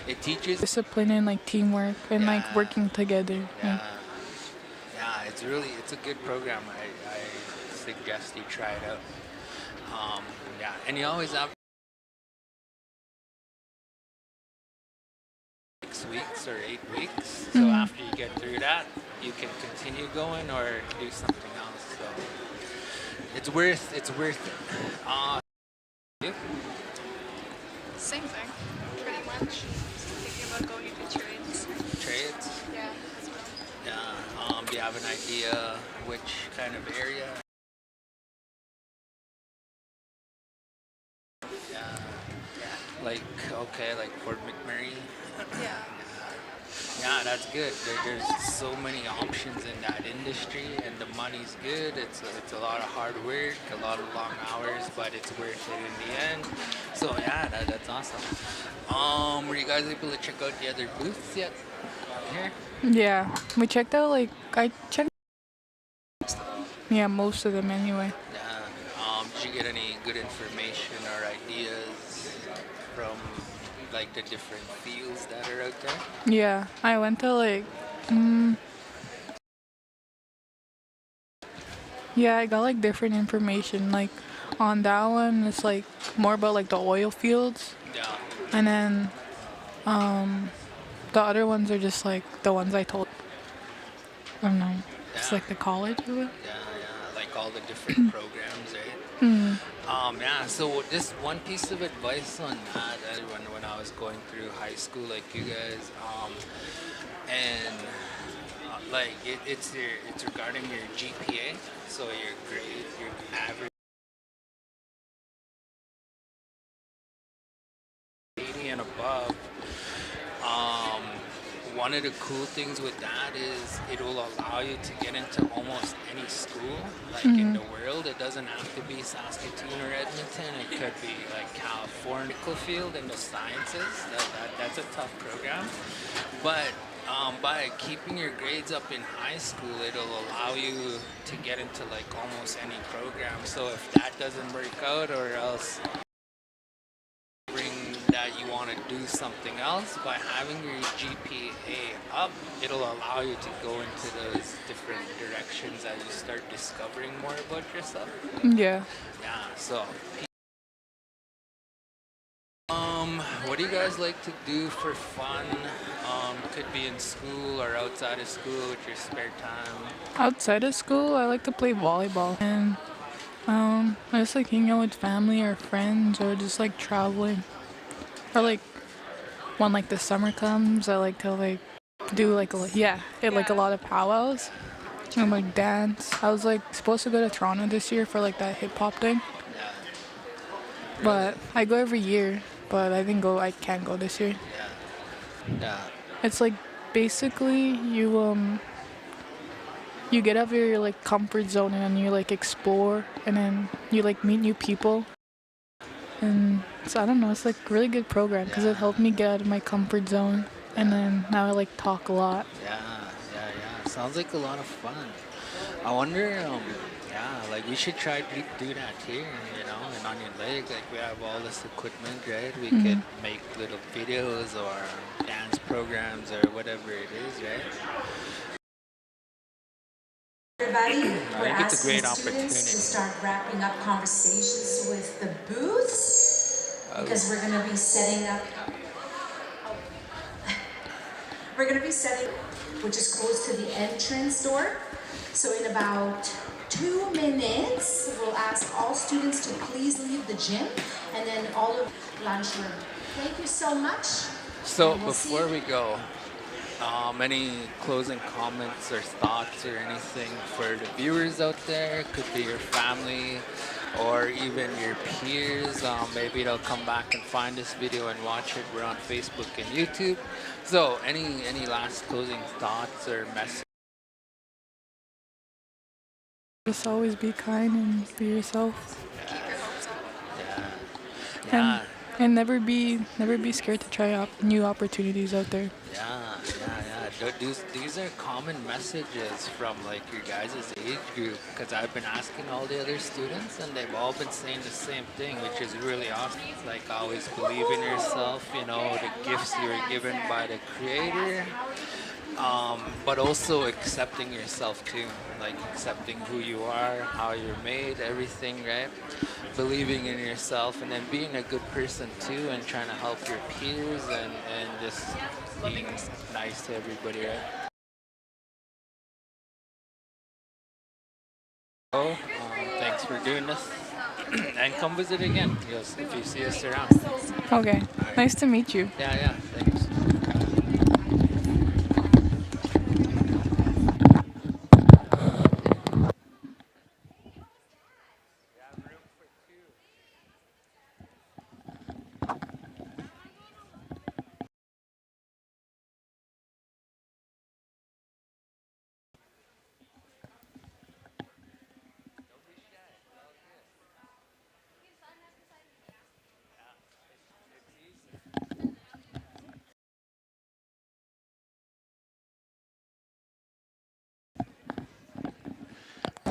It teaches Discipline and like teamwork and like working together. Yeah, it's a good program. I suggest you try it out. And you always have 6 weeks or 8 weeks. So after you get through that, you can continue going or do something else. So it's worth it. You? Same thing, pretty much. Just thinking about going into trades. Trades? Yeah, as well. Yeah. Do you have an idea which kind of area? Yeah. Like like Fort McMurray. Yeah. Yeah, that's good. There's so many options in that industry, and the money's good. It's a lot of hard work, a lot of long hours, but it's worth it in the end. So yeah, that's awesome. Were you guys able to check out the other booths yet? Here? Yeah. We checked out I checked. Yeah, most of them anyway. Yeah. Did you get any good information or ideas from like the different fields that are out there? Yeah, I went to yeah, I got like different information. Like on that one, it's like more about like the oil fields. Yeah. And then the other ones are just like the ones I told. I don't know. It's like the college of it. Yeah, like all the different programs, right? So just one piece of advice on that, when I was going through high school, like you guys, and like it's regarding your GPA, so your grade, your average 80 and above. One of the cool things with that is it will allow you to get into almost any school in the world. It doesn't have to be Saskatoon or Edmonton. It could be like California field in the sciences. That's a tough program, but by keeping your grades up in high school, it'll allow you to get into like almost any program. So if that doesn't work out, or else that you want to do something else, by having your GPA up, it'll allow you to go into those different directions as you start discovering more about yourself. Yeah. Yeah, so what do you guys like to do for fun? Could be in school or outside of school with your spare time. Outside of school, I like to play volleyball, and I just like hanging out with family or friends, or just like traveling. Or like when like the summer comes, I like to like do like a lot of powwows and like dance. I was like supposed to go to Toronto this year for like that hip hop thing, but I go every year but I can't go this year. Yeah. It's like basically you get out of your like comfort zone and then you like explore and then you like meet new people. And so I don't know, it's like a really good program because it helped me get out of my comfort zone. And then now I like talk a lot. Yeah. Sounds like a lot of fun. I wonder, like we should try to do that here, in Onion Lake. Like we have all this equipment, right? We could make little videos or dance programs or whatever it is, right? Everybody, I we're think it's a asking great students opportunity. to start wrapping up conversations with the booths because we're going to be setting up. We're going to be setting, which is close to the entrance door. So in about 2 minutes, we'll ask all students to please leave the gym and then all of lunchroom. Thank you so much. So before we go, any closing comments or thoughts or anything for the viewers out there? Could be your family or even your peers. Maybe they'll come back and find this video and watch it. We're on Facebook and YouTube. So any last closing thoughts or messages? Just always be kind and be yourself. Yeah. And never be scared to try new opportunities out there. Yeah. These are common messages from like your guys' age group because I've been asking all the other students and they've all been saying the same thing, which is really awesome. Like always believe in yourself, the gifts you were given by the creator. But also accepting yourself too, like accepting who you are, how you're made, everything, right? Believing in yourself and then being a good person too and trying to help your peers and just being nice to everybody, right? So, thanks for doing this and come visit again if you see us around. Okay, nice to meet you. Yeah, thanks.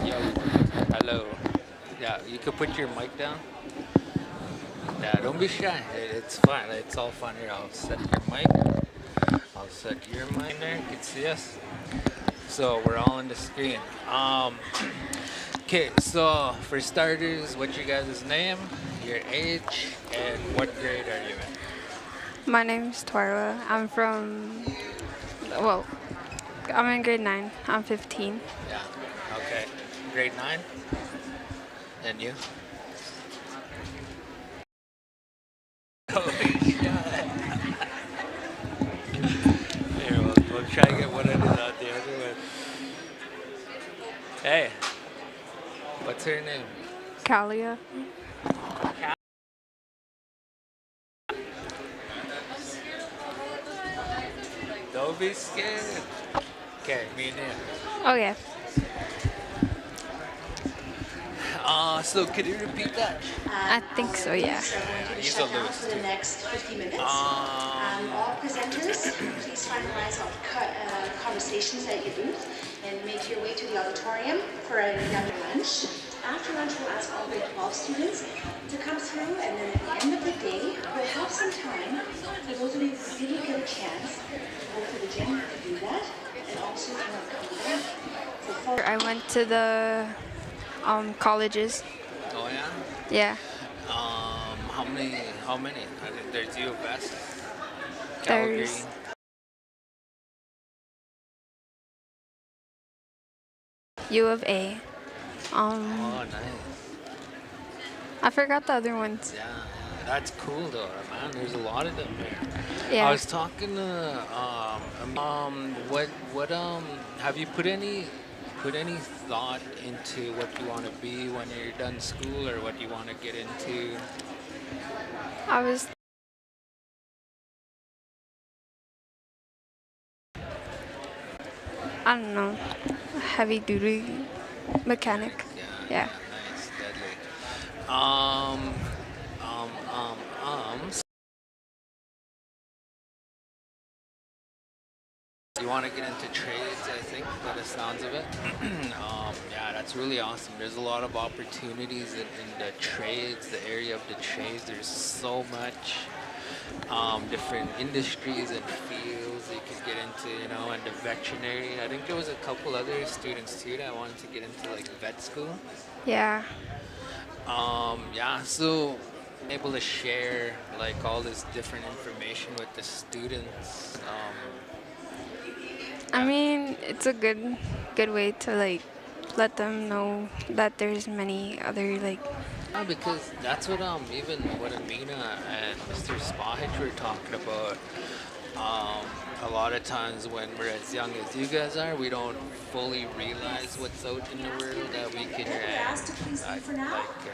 Yo, hello. Yeah, you could put your mic down. Yeah, don't be shy. It's fine. It's all fun here. I'll set your mic. I'll set your mic there. You can see us. So we're all on the screen. Okay, so for starters, what's your guys' name, your age, and what grade are you in? My name's Twyla. I'm in grade 9. I'm 15. Yeah, okay. Grade 9? And you? Holy shit. Here, we'll try to get one ended out the other one. Hey, what's her name? Kalia. Don't be scared. Okay, me and you. Okay. So could you repeat that? I think so, yeah. He's a Lewis. For the next 50 minutes. All presenters, please finalize all conversations at your booth and make your way to the auditorium for another lunch. After lunch, we'll ask all grade 12 students to come through, and then at the end of the day, we'll have some time for those of you who didn't get a chance to go to the gym to do that, and also to come back. I went to the colleges. Oh yeah? Yeah. How many? I think there's U of S, Calgary. There's U of A. Oh, nice. I forgot the other ones. Yeah, that's cool though, man. There's a lot of them here. Yeah. I was talking to what have you put any thought into what you want to be when you're done school or what you want to get into? I was I don't know, heavy duty mechanic. Yeah. Nice, deadly. Um, um, um, um. You want to get into trades, I think, by the sounds of it. Yeah, that's really awesome. There's a lot of opportunities in the trades, the area of the trades. There's so much different industries and fields you could get into, and the veterinary. I think there was a couple other students too that wanted to get into like vet school. Yeah. Yeah, so able to share like all this different information with the students. I mean, it's a good way to like let them know that there's many other like. Yeah, because that's what even what Amina and Mr. Spahich were talking about. A lot of times when we're as young as you guys are, we don't fully realize what's out in the world that we can like it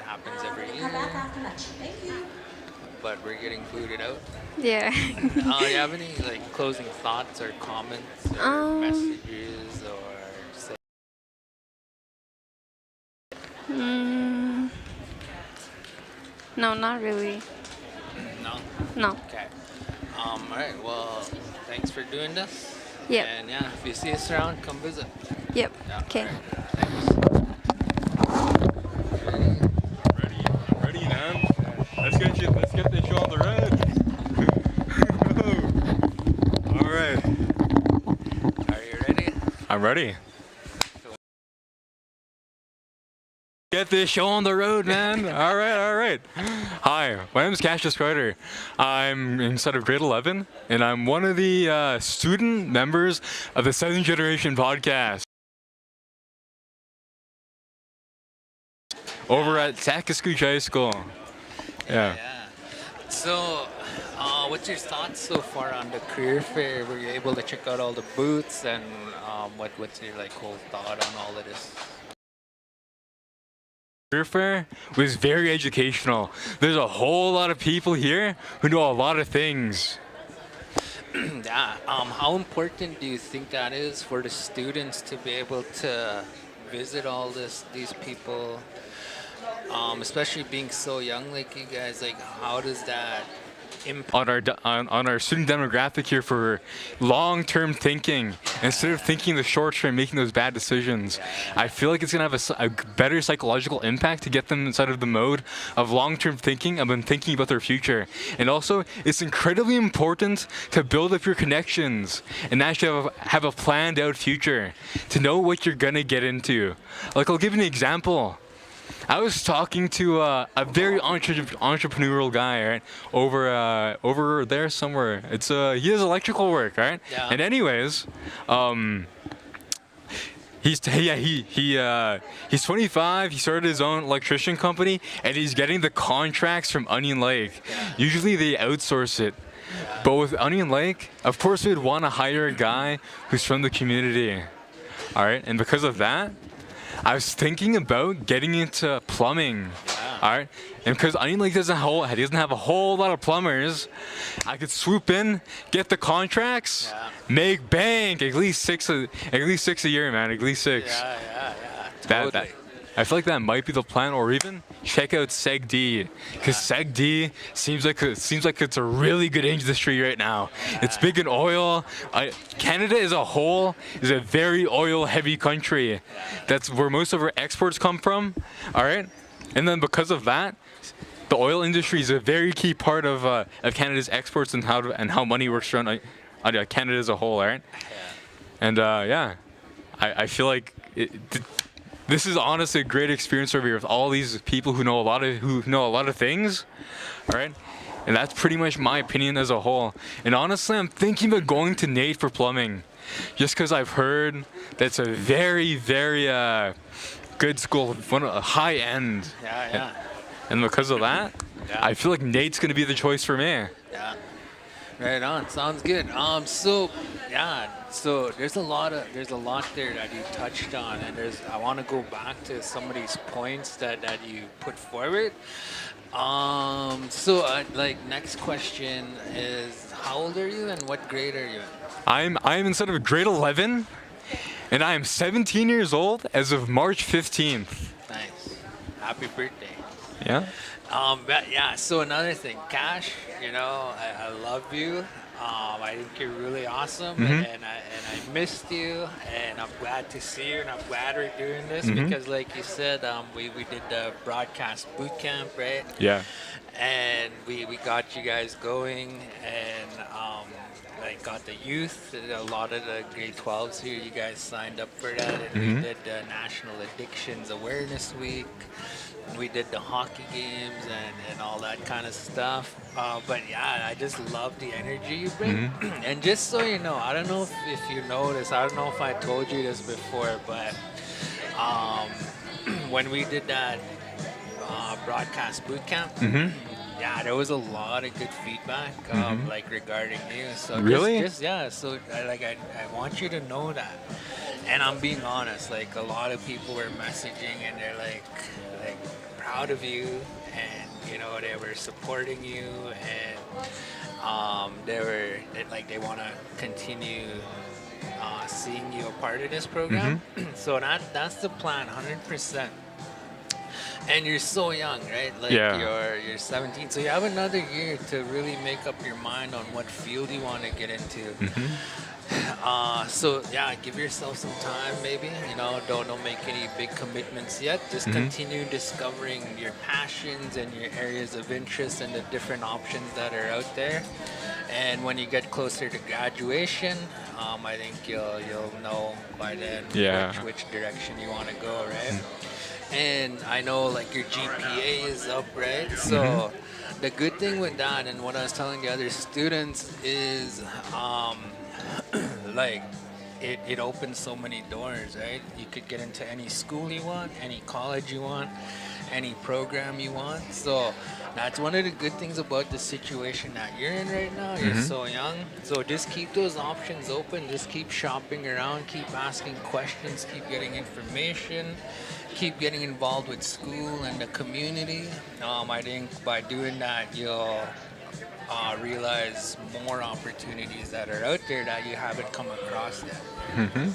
happens every year. But we're getting booted out. Yeah. Do you have any like closing thoughts or comments or messages or say? No, not really. No. No. Okay. All right. Well, thanks for doing this. Yep. And yeah, if you see us around, come visit. Yep. Yeah, Okay. Ready, man. Let's get this show on the road. All right. Are you ready? I'm ready. Get this show on the road, man. All right. Hi, my name is Sakaskohc. I'm inside of grade 11, and I'm one of the student members of the 7th Generation podcast over at Sakaskohc High School. Yeah. So, what's your thoughts so far on the career fair? Were you able to check out all the booths, and what's your like whole thought on all of this? Career fair was very educational. There's a whole lot of people here who know a lot of things. Yeah. How important do you think that is for the students to be able to visit all these people, especially being so young like you guys? Like, how does that impact on our student demographic here for long-term thinking instead of thinking the short term, making those bad decisions? I feel like it's gonna have a better psychological impact to get them inside of the mode of long-term thinking, of them thinking about their future. And also, it's incredibly important to build up your connections and actually have a planned out future to know what you're gonna get into. Like, I'll give you an example. I was talking to a very entrepreneurial guy, right, over there somewhere. It's he does electrical work, right? Yeah. And anyways, he's 25. He started his own electrician company, and he's getting the contracts from Onion Lake. Usually they outsource it. But with Onion Lake, of course, we'd want to hire a guy who's from the community. All right, and because of that, I was thinking about getting into plumbing. All right, and because Onion Lake doesn't have a whole lot of plumbers, I could swoop in, get the contracts, make bank, at least six a year, man. At least 6. Yeah. That I feel like that might be the plan, or even check out SegD, because SegD seems like it's a really good industry right now. It's big in oil. Canada as a whole is a very oil-heavy country. That's where most of our exports come from. All right, and then because of that, the oil industry is a very key part of Canada's exports and how money works around Canada as a whole. All right, and I feel like this is honestly a great experience over here with all these people who know a lot of things, all right? And that's pretty much my opinion as a whole. And honestly, I'm thinking about going to NAIT for plumbing, just because I've heard that's a very, very good school, high end. Yeah. And because of that, I feel like NAIT's gonna be the choice for me. Yeah. Right on. Sounds good. So there's a lot there that you touched on, and I want to go back to some of these points that you put forward. Next question is, how old are you and what grade are you in? I'm instead of grade 11, And I am 17 years old as of March 15th. Nice. Happy birthday. Yeah? But yeah, so another thing, Cash, I love you. I think you're really awesome, Mhm. and I missed you, and I'm glad to see you, and I'm glad we're doing this Mhm. because, like you said, we did the broadcast boot camp, right? Yeah. And we got you guys going, and like got the youth, a lot of the grade 12s here, you guys signed up for that, and we Mhm. did the National Addictions Awareness Week. We did the hockey games and all that kind of stuff. But yeah, I just love the energy you bring. And just so you know, I don't know if you know this, I don't know if I told you this before, but when we did that broadcast boot camp, Mhm. yeah, there was a lot of good feedback, Mhm. like regarding you. So Really? yeah. So I want you to know that, and I'm being honest. Like a lot of people were messaging, and they're like proud of you, and they were supporting you, and they want to continue seeing you a part of this program. So that's the plan, 100%. And you're so young, right? Like Yeah. you're 17, so you have another year to really make up your mind on what field you want to get into. So yeah, give yourself some time, maybe. Don't make any big commitments yet. Just Mhm. continue discovering your passions and your areas of interest and the different options that are out there. And when you get closer to graduation, I think you'll know by then Yeah. which direction you want to go, right? And I know like your GPA is up, right? So the good thing with that, and what I was telling the other students is, like it opens so many doors, right? You could get into any school you want, any college you want, any program you want. So that's one of the good things about the situation that you're in right now. You're Mhm. so young. So just keep those options open. Just keep shopping around. Keep asking questions. Keep getting information. Keep getting involved with school and the community. I think by doing that, you'll realize more opportunities that are out there that you haven't come across yet. Mhm.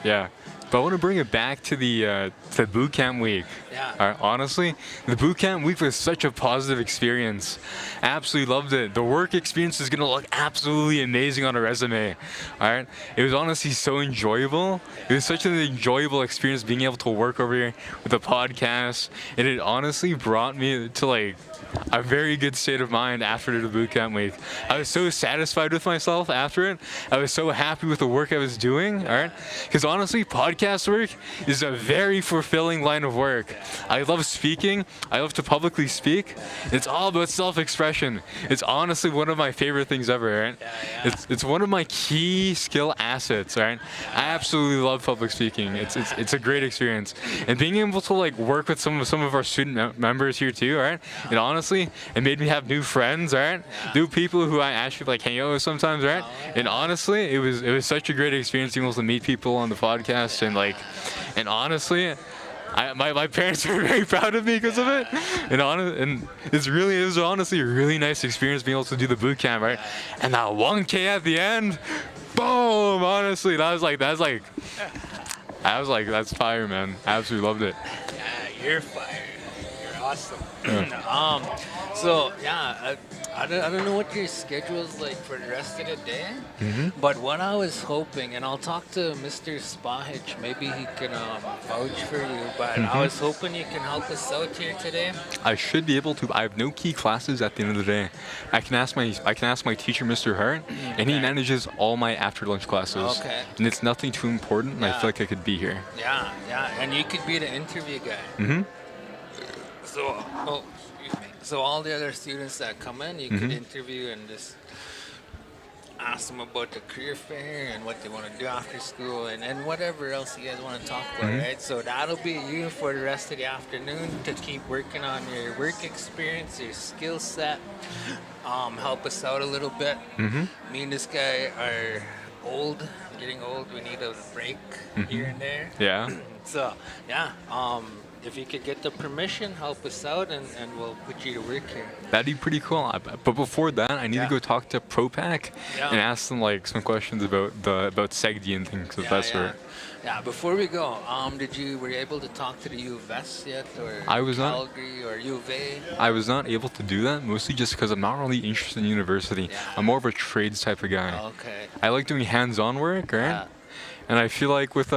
Yeah. But I want to bring it back to the boot camp week. Yeah. All right, honestly, the boot camp week was such a positive experience. Absolutely loved it. The work experience is going to look absolutely amazing on a resume. All right. It was honestly so enjoyable. It was such an enjoyable experience being able to work over here with the podcast. And it honestly brought me to like a very good state of mind after the boot camp week. I was so satisfied with myself after it. I was so happy with the work I was doing. All right. Because honestly, podcast work is a very fulfilling line of work. I love speaking. I love to publicly speak. It's all about self-expression. It's honestly one of my favorite things ever, right? It's one of my key skill assets, right? I absolutely love public speaking. It's a great experience. And being able to like work with some of our student members here too, right? And honestly, it made me have new friends, right? New people who I actually like hang out with sometimes, right? And honestly, it was such a great experience being able to meet people on the podcast and honestly, my parents were very proud of me because of it, and it was honestly a really nice experience being able to do the boot camp, right? And that 1K at the end, boom! Honestly, that's fire, man. I absolutely loved it. Yeah, you're fired. You're awesome. Yeah. So yeah, I don't know what your schedule is like for the rest of the day, but what I was hoping, and I'll talk to Mr. Spahic, maybe he can vouch for you, but I was hoping you can help us out here today. I should be able to. I have no key classes at the end of the day. I can ask my teacher, Mr. Hart, and he manages all my after lunch classes. Okay. And it's nothing too important, and I feel like I could be here. Yeah, and you could be the interview guy. Mhm. So all the other students that come in, you could interview and just ask them about the career fair and what they want to do after school and whatever else you guys want to talk about, right? So that'll be you for the rest of the afternoon to keep working on your work experience, your skill set, help us out a little bit. Me and this guy are getting old. We need a break here and there. Yeah. So yeah, if you could get the permission, help us out, and we'll put you to work here. That'd be pretty cool. But before that, I need to go talk to ProPac Yeah. and ask them like some questions about SegD and things of that sort. Yeah, before we go, were you able to talk to the U of S yet, or I was not. Calgary or U of A? I was not able to do that, mostly just because I'm not really interested in university. I'm more of a trades type of guy. Okay. I like doing hands-on work, right? And I feel like with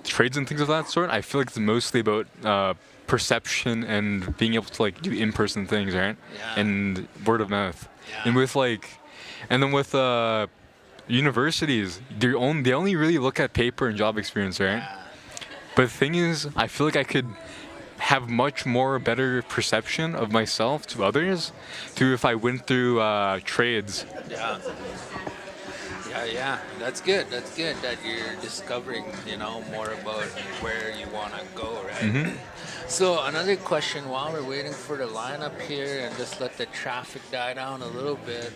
trades and things of that sort, I feel like it's mostly about perception and being able to like do in-person things, right? And word of mouth. And with then with universities, they only really look at paper and job experience, right? But the thing is, I feel like I could have much more better perception of myself to others through if I went through trades. Yeah. That's good. That's good that you're discovering, more about where you want to go, right? So another question while we're waiting for the lineup here, and just let the traffic die down a little bit.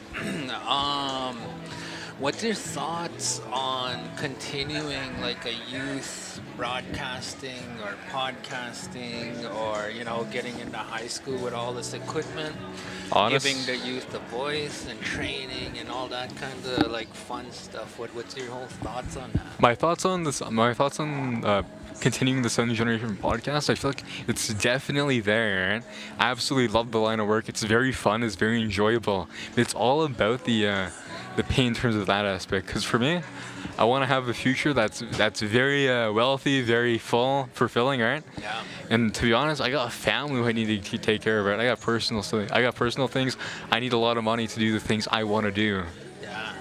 What's your thoughts on continuing like a youth broadcasting or podcasting, or getting into high school with all this equipment, giving the youth a voice and training and all that kind of like fun stuff? What's your whole thoughts on that? My thoughts on continuing the Seventh Generation podcast, I feel like it's definitely there. Right? I absolutely love the line of work. It's very fun. It's very enjoyable. It's all about the pay in terms of that aspect. Because for me, I want to have a future that's very wealthy, very fulfilling, right? Yeah. And to be honest, I got a family who I need to take care of. Right? I got personal things. I need a lot of money to do the things I want to do. Yeah.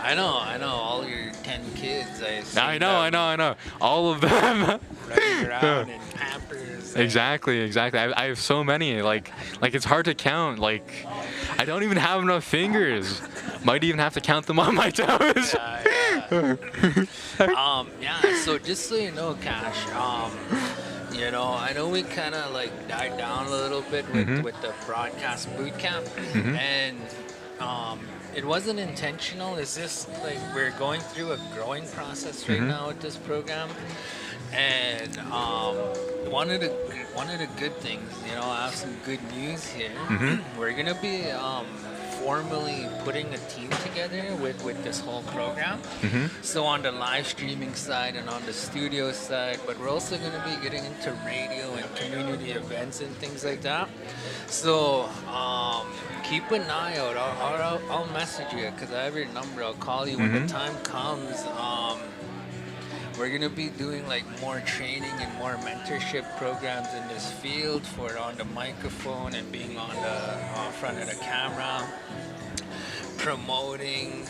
I know. All your 10 kids. I know. All of them. Running around in Pampers. Exactly. I have so many. Like it's hard to count. Like, I don't even have enough fingers. Might even have to count them on my toes. So just so you know, Cash, I know we kind of like died down a little bit with the broadcast boot camp, and it wasn't intentional. It's just like we're going through a growing process right now with this program, and one of the good things, I have some good news here. We're gonna be formally putting a team together with this whole program. So on the live streaming side and on the studio side, but we're also going to be getting into radio and community events and things like that. So keep an eye out. I'll message you because I have your number. I'll call you when the time comes. We're going to be doing like more training and more mentorship programs in this field for on the microphone and being on the front of the camera, promoting,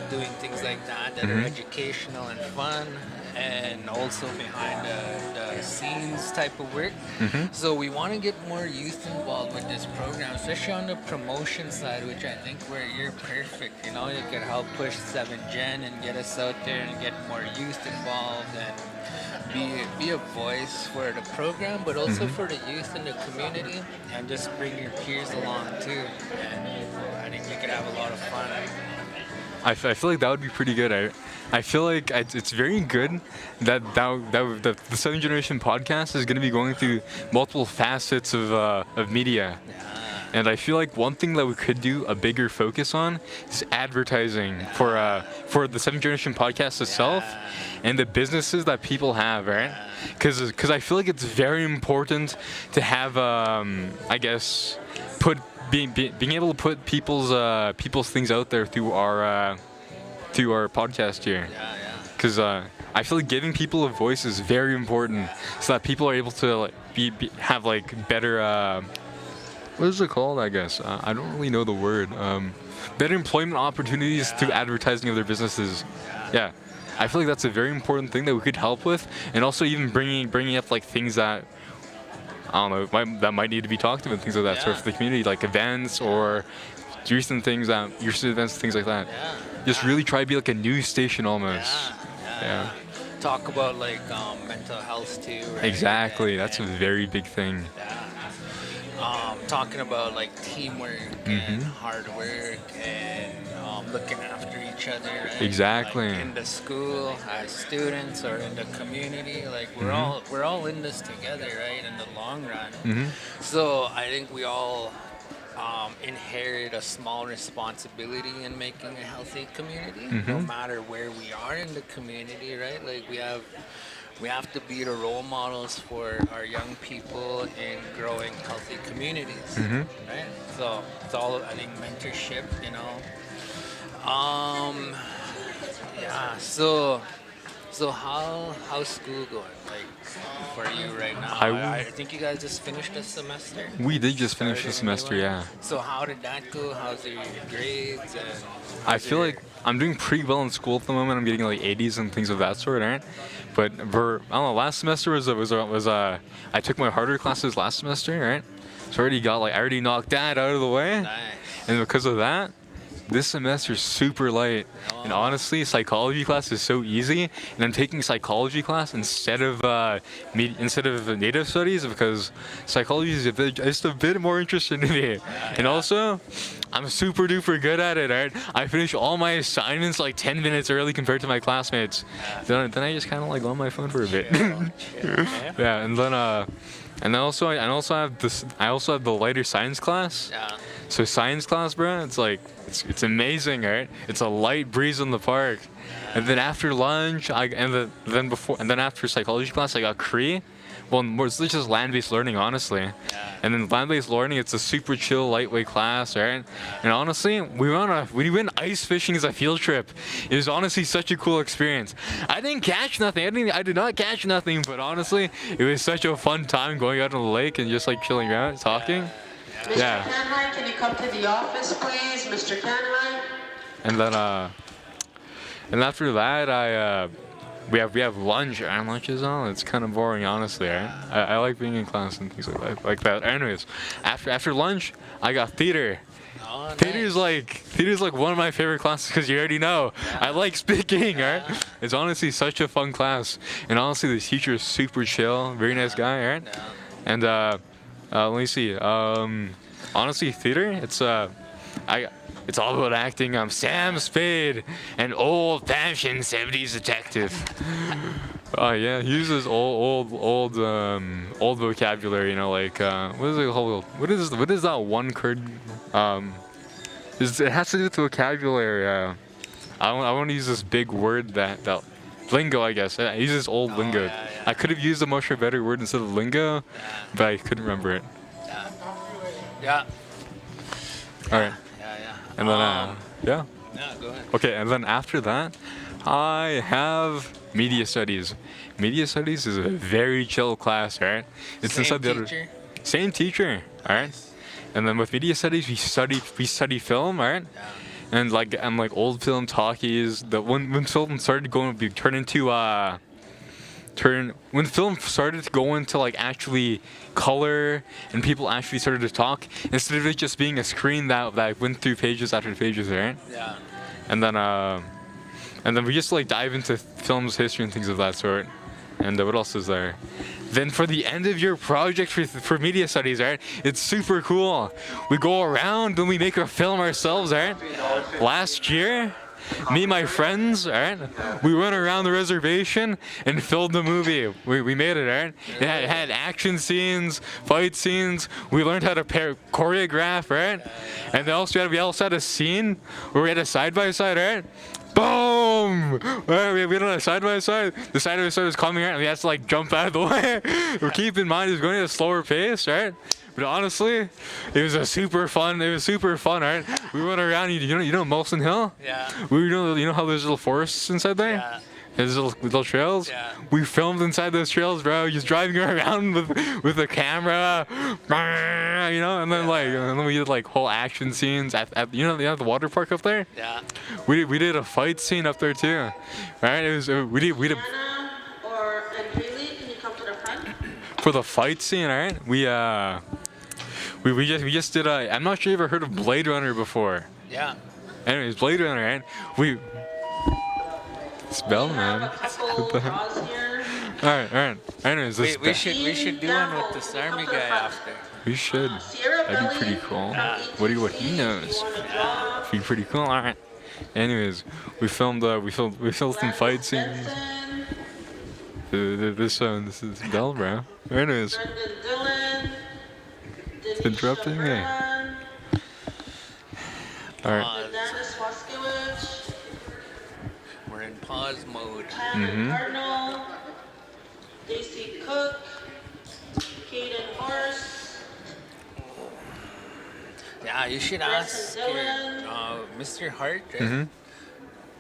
doing things like that are educational and fun, and also behind the scenes type of work. So we want to get more youth involved with this program, especially on the promotion side, which I think where you're perfect. You could help push 7th Gen and get us out there and get more youth involved and be a voice for the program, but also for the youth in the community, and just bring your peers along too. And I think we could have a lot of fun. I feel like that would be pretty good. I feel like it's very good that the Seventh Generation podcast is going to be going through multiple facets of media. And I feel like one thing that we could do a bigger focus on is advertising for the Seventh Generation podcast itself and the businesses that people have, right? Because I feel like it's very important to have, I guess, being able to put people's things out there through our podcast here. Because I feel like giving people a voice is very important, so that people are able to have better. What is it called? I guess I don't really know the word. Better employment opportunities through advertising of their businesses. Yeah, I feel like that's a very important thing that we could help with, and also even bringing up like things that I don't know that might need to be talked about, things like that sort of the community, like events or recent things events, things like that. Just really try to be like a news station almost. Yeah. Talk about like mental health too. Right? Exactly. That's a very big thing. Talking about like teamwork and hard work and looking after each other, right? Exactly. Like in the school, as students, or in the community, like we're all in this together, right? In the long run. So I think we all inherit a small responsibility in making a healthy community, no matter where we are in the community, right? Like we have to be the role models for our young people in growing healthy communities, right? So it's all, I think, mentorship, you know. Yeah. So how's school going? Like for you right now? I think you guys just finished the semester. We did just finish the Started a new semester, one. yeah. So how did that go? How's your grades and? I feel like I'm doing pretty well in school at the moment. I'm getting like 80s and things of that sort, right? But I don't know. Last semester was I took my harder classes last semester, right? So I already knocked that out of the way, and because of that, this semester's super light. And honestly, psychology class is so easy, and I'm taking psychology class instead of native studies because psychology is just a bit more interesting to me. And also, I'm super duper good at it, right? I finish all my assignments like 10 minutes early compared to my classmates. Then I just kind of like go on my phone for a bit. Yeah, and then I also have the lighter science class. Yeah. So science class, bro, it's amazing, right? It's a light breeze in the park. And then after lunch, then after psychology class, I got Cree. Well, it's just land-based learning, honestly. And then land-based learning, it's a super chill, lightweight class, right? And honestly, we went ice fishing as a field trip. It was honestly such a cool experience. I didn't catch nothing. I did not catch nothing, but honestly, it was such a fun time going out on the lake and just like chilling around, talking. Mr. Canhine, can you come to the office, please? Mr. Canhine? And then, and after that, we have lunch, and lunch is all. It's kind of boring, honestly, right? I like being in class and things like that. Anyways, after lunch, I got theater. Oh, Theater's like one of my favorite classes because you already know I like speaking, right? It's honestly such a fun class, and honestly the teacher is super chill, very nice guy, right? And let me see. Honestly, theater, it's all about acting. I'm Sam Spade, an old-fashioned 70s detective. Oh yeah, he uses old vocabulary. You know, like what is that one word? It has to do with vocabulary. I want to use this big word that lingo, I guess. He uses old lingo. Yeah. I could have used a much better word instead of lingo, but I couldn't remember it. Yeah. All right. Yeah. And then Yeah, go ahead. Okay, and then after that, I have media studies. Media studies is a very chill class, right? It's Same inside the teacher? Same teacher, all right? And then with media studies, we study film, all right? Yeah. And like old film talkies. When film started going to turn into when film started to go into like actually color and people actually started to talk instead of it just being a screen that went through pages after pages, right? Yeah. And then we just like dive into film's history and things of that sort. And what else is there? Then for the end of your project for media studies, right? It's super cool. We go around and we make a film ourselves, right? Last year, me and my friends, right? We went around the reservation and filmed the movie. We made it, right? It had action scenes, fight scenes. We learned how to choreograph, right? And then we also had a scene where we had a side-by-side, right? Boom! Right, we had a side-by-side. The side-by-side was coming out and we had to like jump out of the way. But keep in mind, it was going at a slower pace, right? But honestly, it was super fun, right? We went around, you know Molson Hill? Yeah. You know how there's little forests inside there? Yeah. There's little trails? Yeah. We filmed inside those trails, bro. Just driving around with a camera, you know, and then we did like whole action scenes at the water park up there? Yeah. We did a fight scene up there too. Right? We did Or Haley, can you come to the front? for the fight scene, right? We just did a. I'm not sure if you've ever heard of Blade Runner before. Yeah. Anyways, Blade Runner, right? Spell, man. What the heck? All right. Anyways, we should do one with this army guy after. We should. That'd be pretty cool. What he knows. Be pretty cool. All right. Anyways, we filmed some fight scenes. This is dull, bro. Anyways, it's interrupting me. All right. Sakaskohc, We're in pause mode. Cardinal, Daisy Cook, Caden Horse, Yeah, you should ask Mr. Hart. Right? Mm-hmm.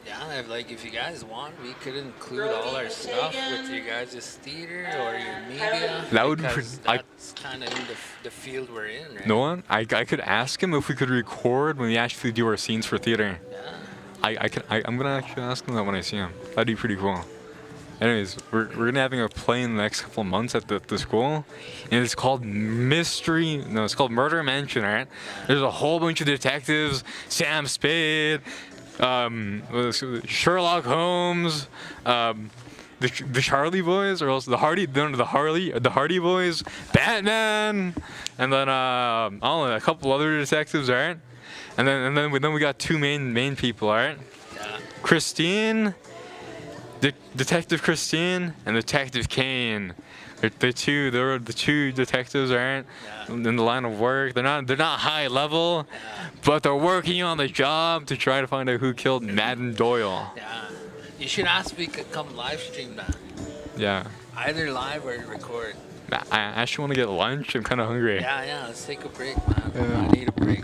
Yeah, if you guys want, we could include all our stuff with your guys' theater or your media. That would be because pretty. that's kind of in the field we're in, right? No one. I could ask him if we could record when we actually do our scenes for theater. I'm gonna actually ask him that when I see him. That'd be pretty cool. Anyways, we're gonna having a play in the next couple of months at the school, and it's called Mystery. No, it's called Murder Mansion. Right? There's a whole bunch of detectives. Sam Spade, Sherlock Holmes, the Charlie Boys, or else the Hardy Boys, Batman, and then I don't know, a couple other detectives. Right? And then we got two main people. Right? Yeah. Christine. Detective Christine and Detective Kane. They're the two detectives, aren't in the line of work. They're not high level, but they're working on the job to try to find out who killed Madden Doyle. Yeah. You should ask if we could come live stream that. Yeah. Either live or record. I actually want to get lunch. I'm kind of hungry. Yeah, let's take a break, man. I need a break.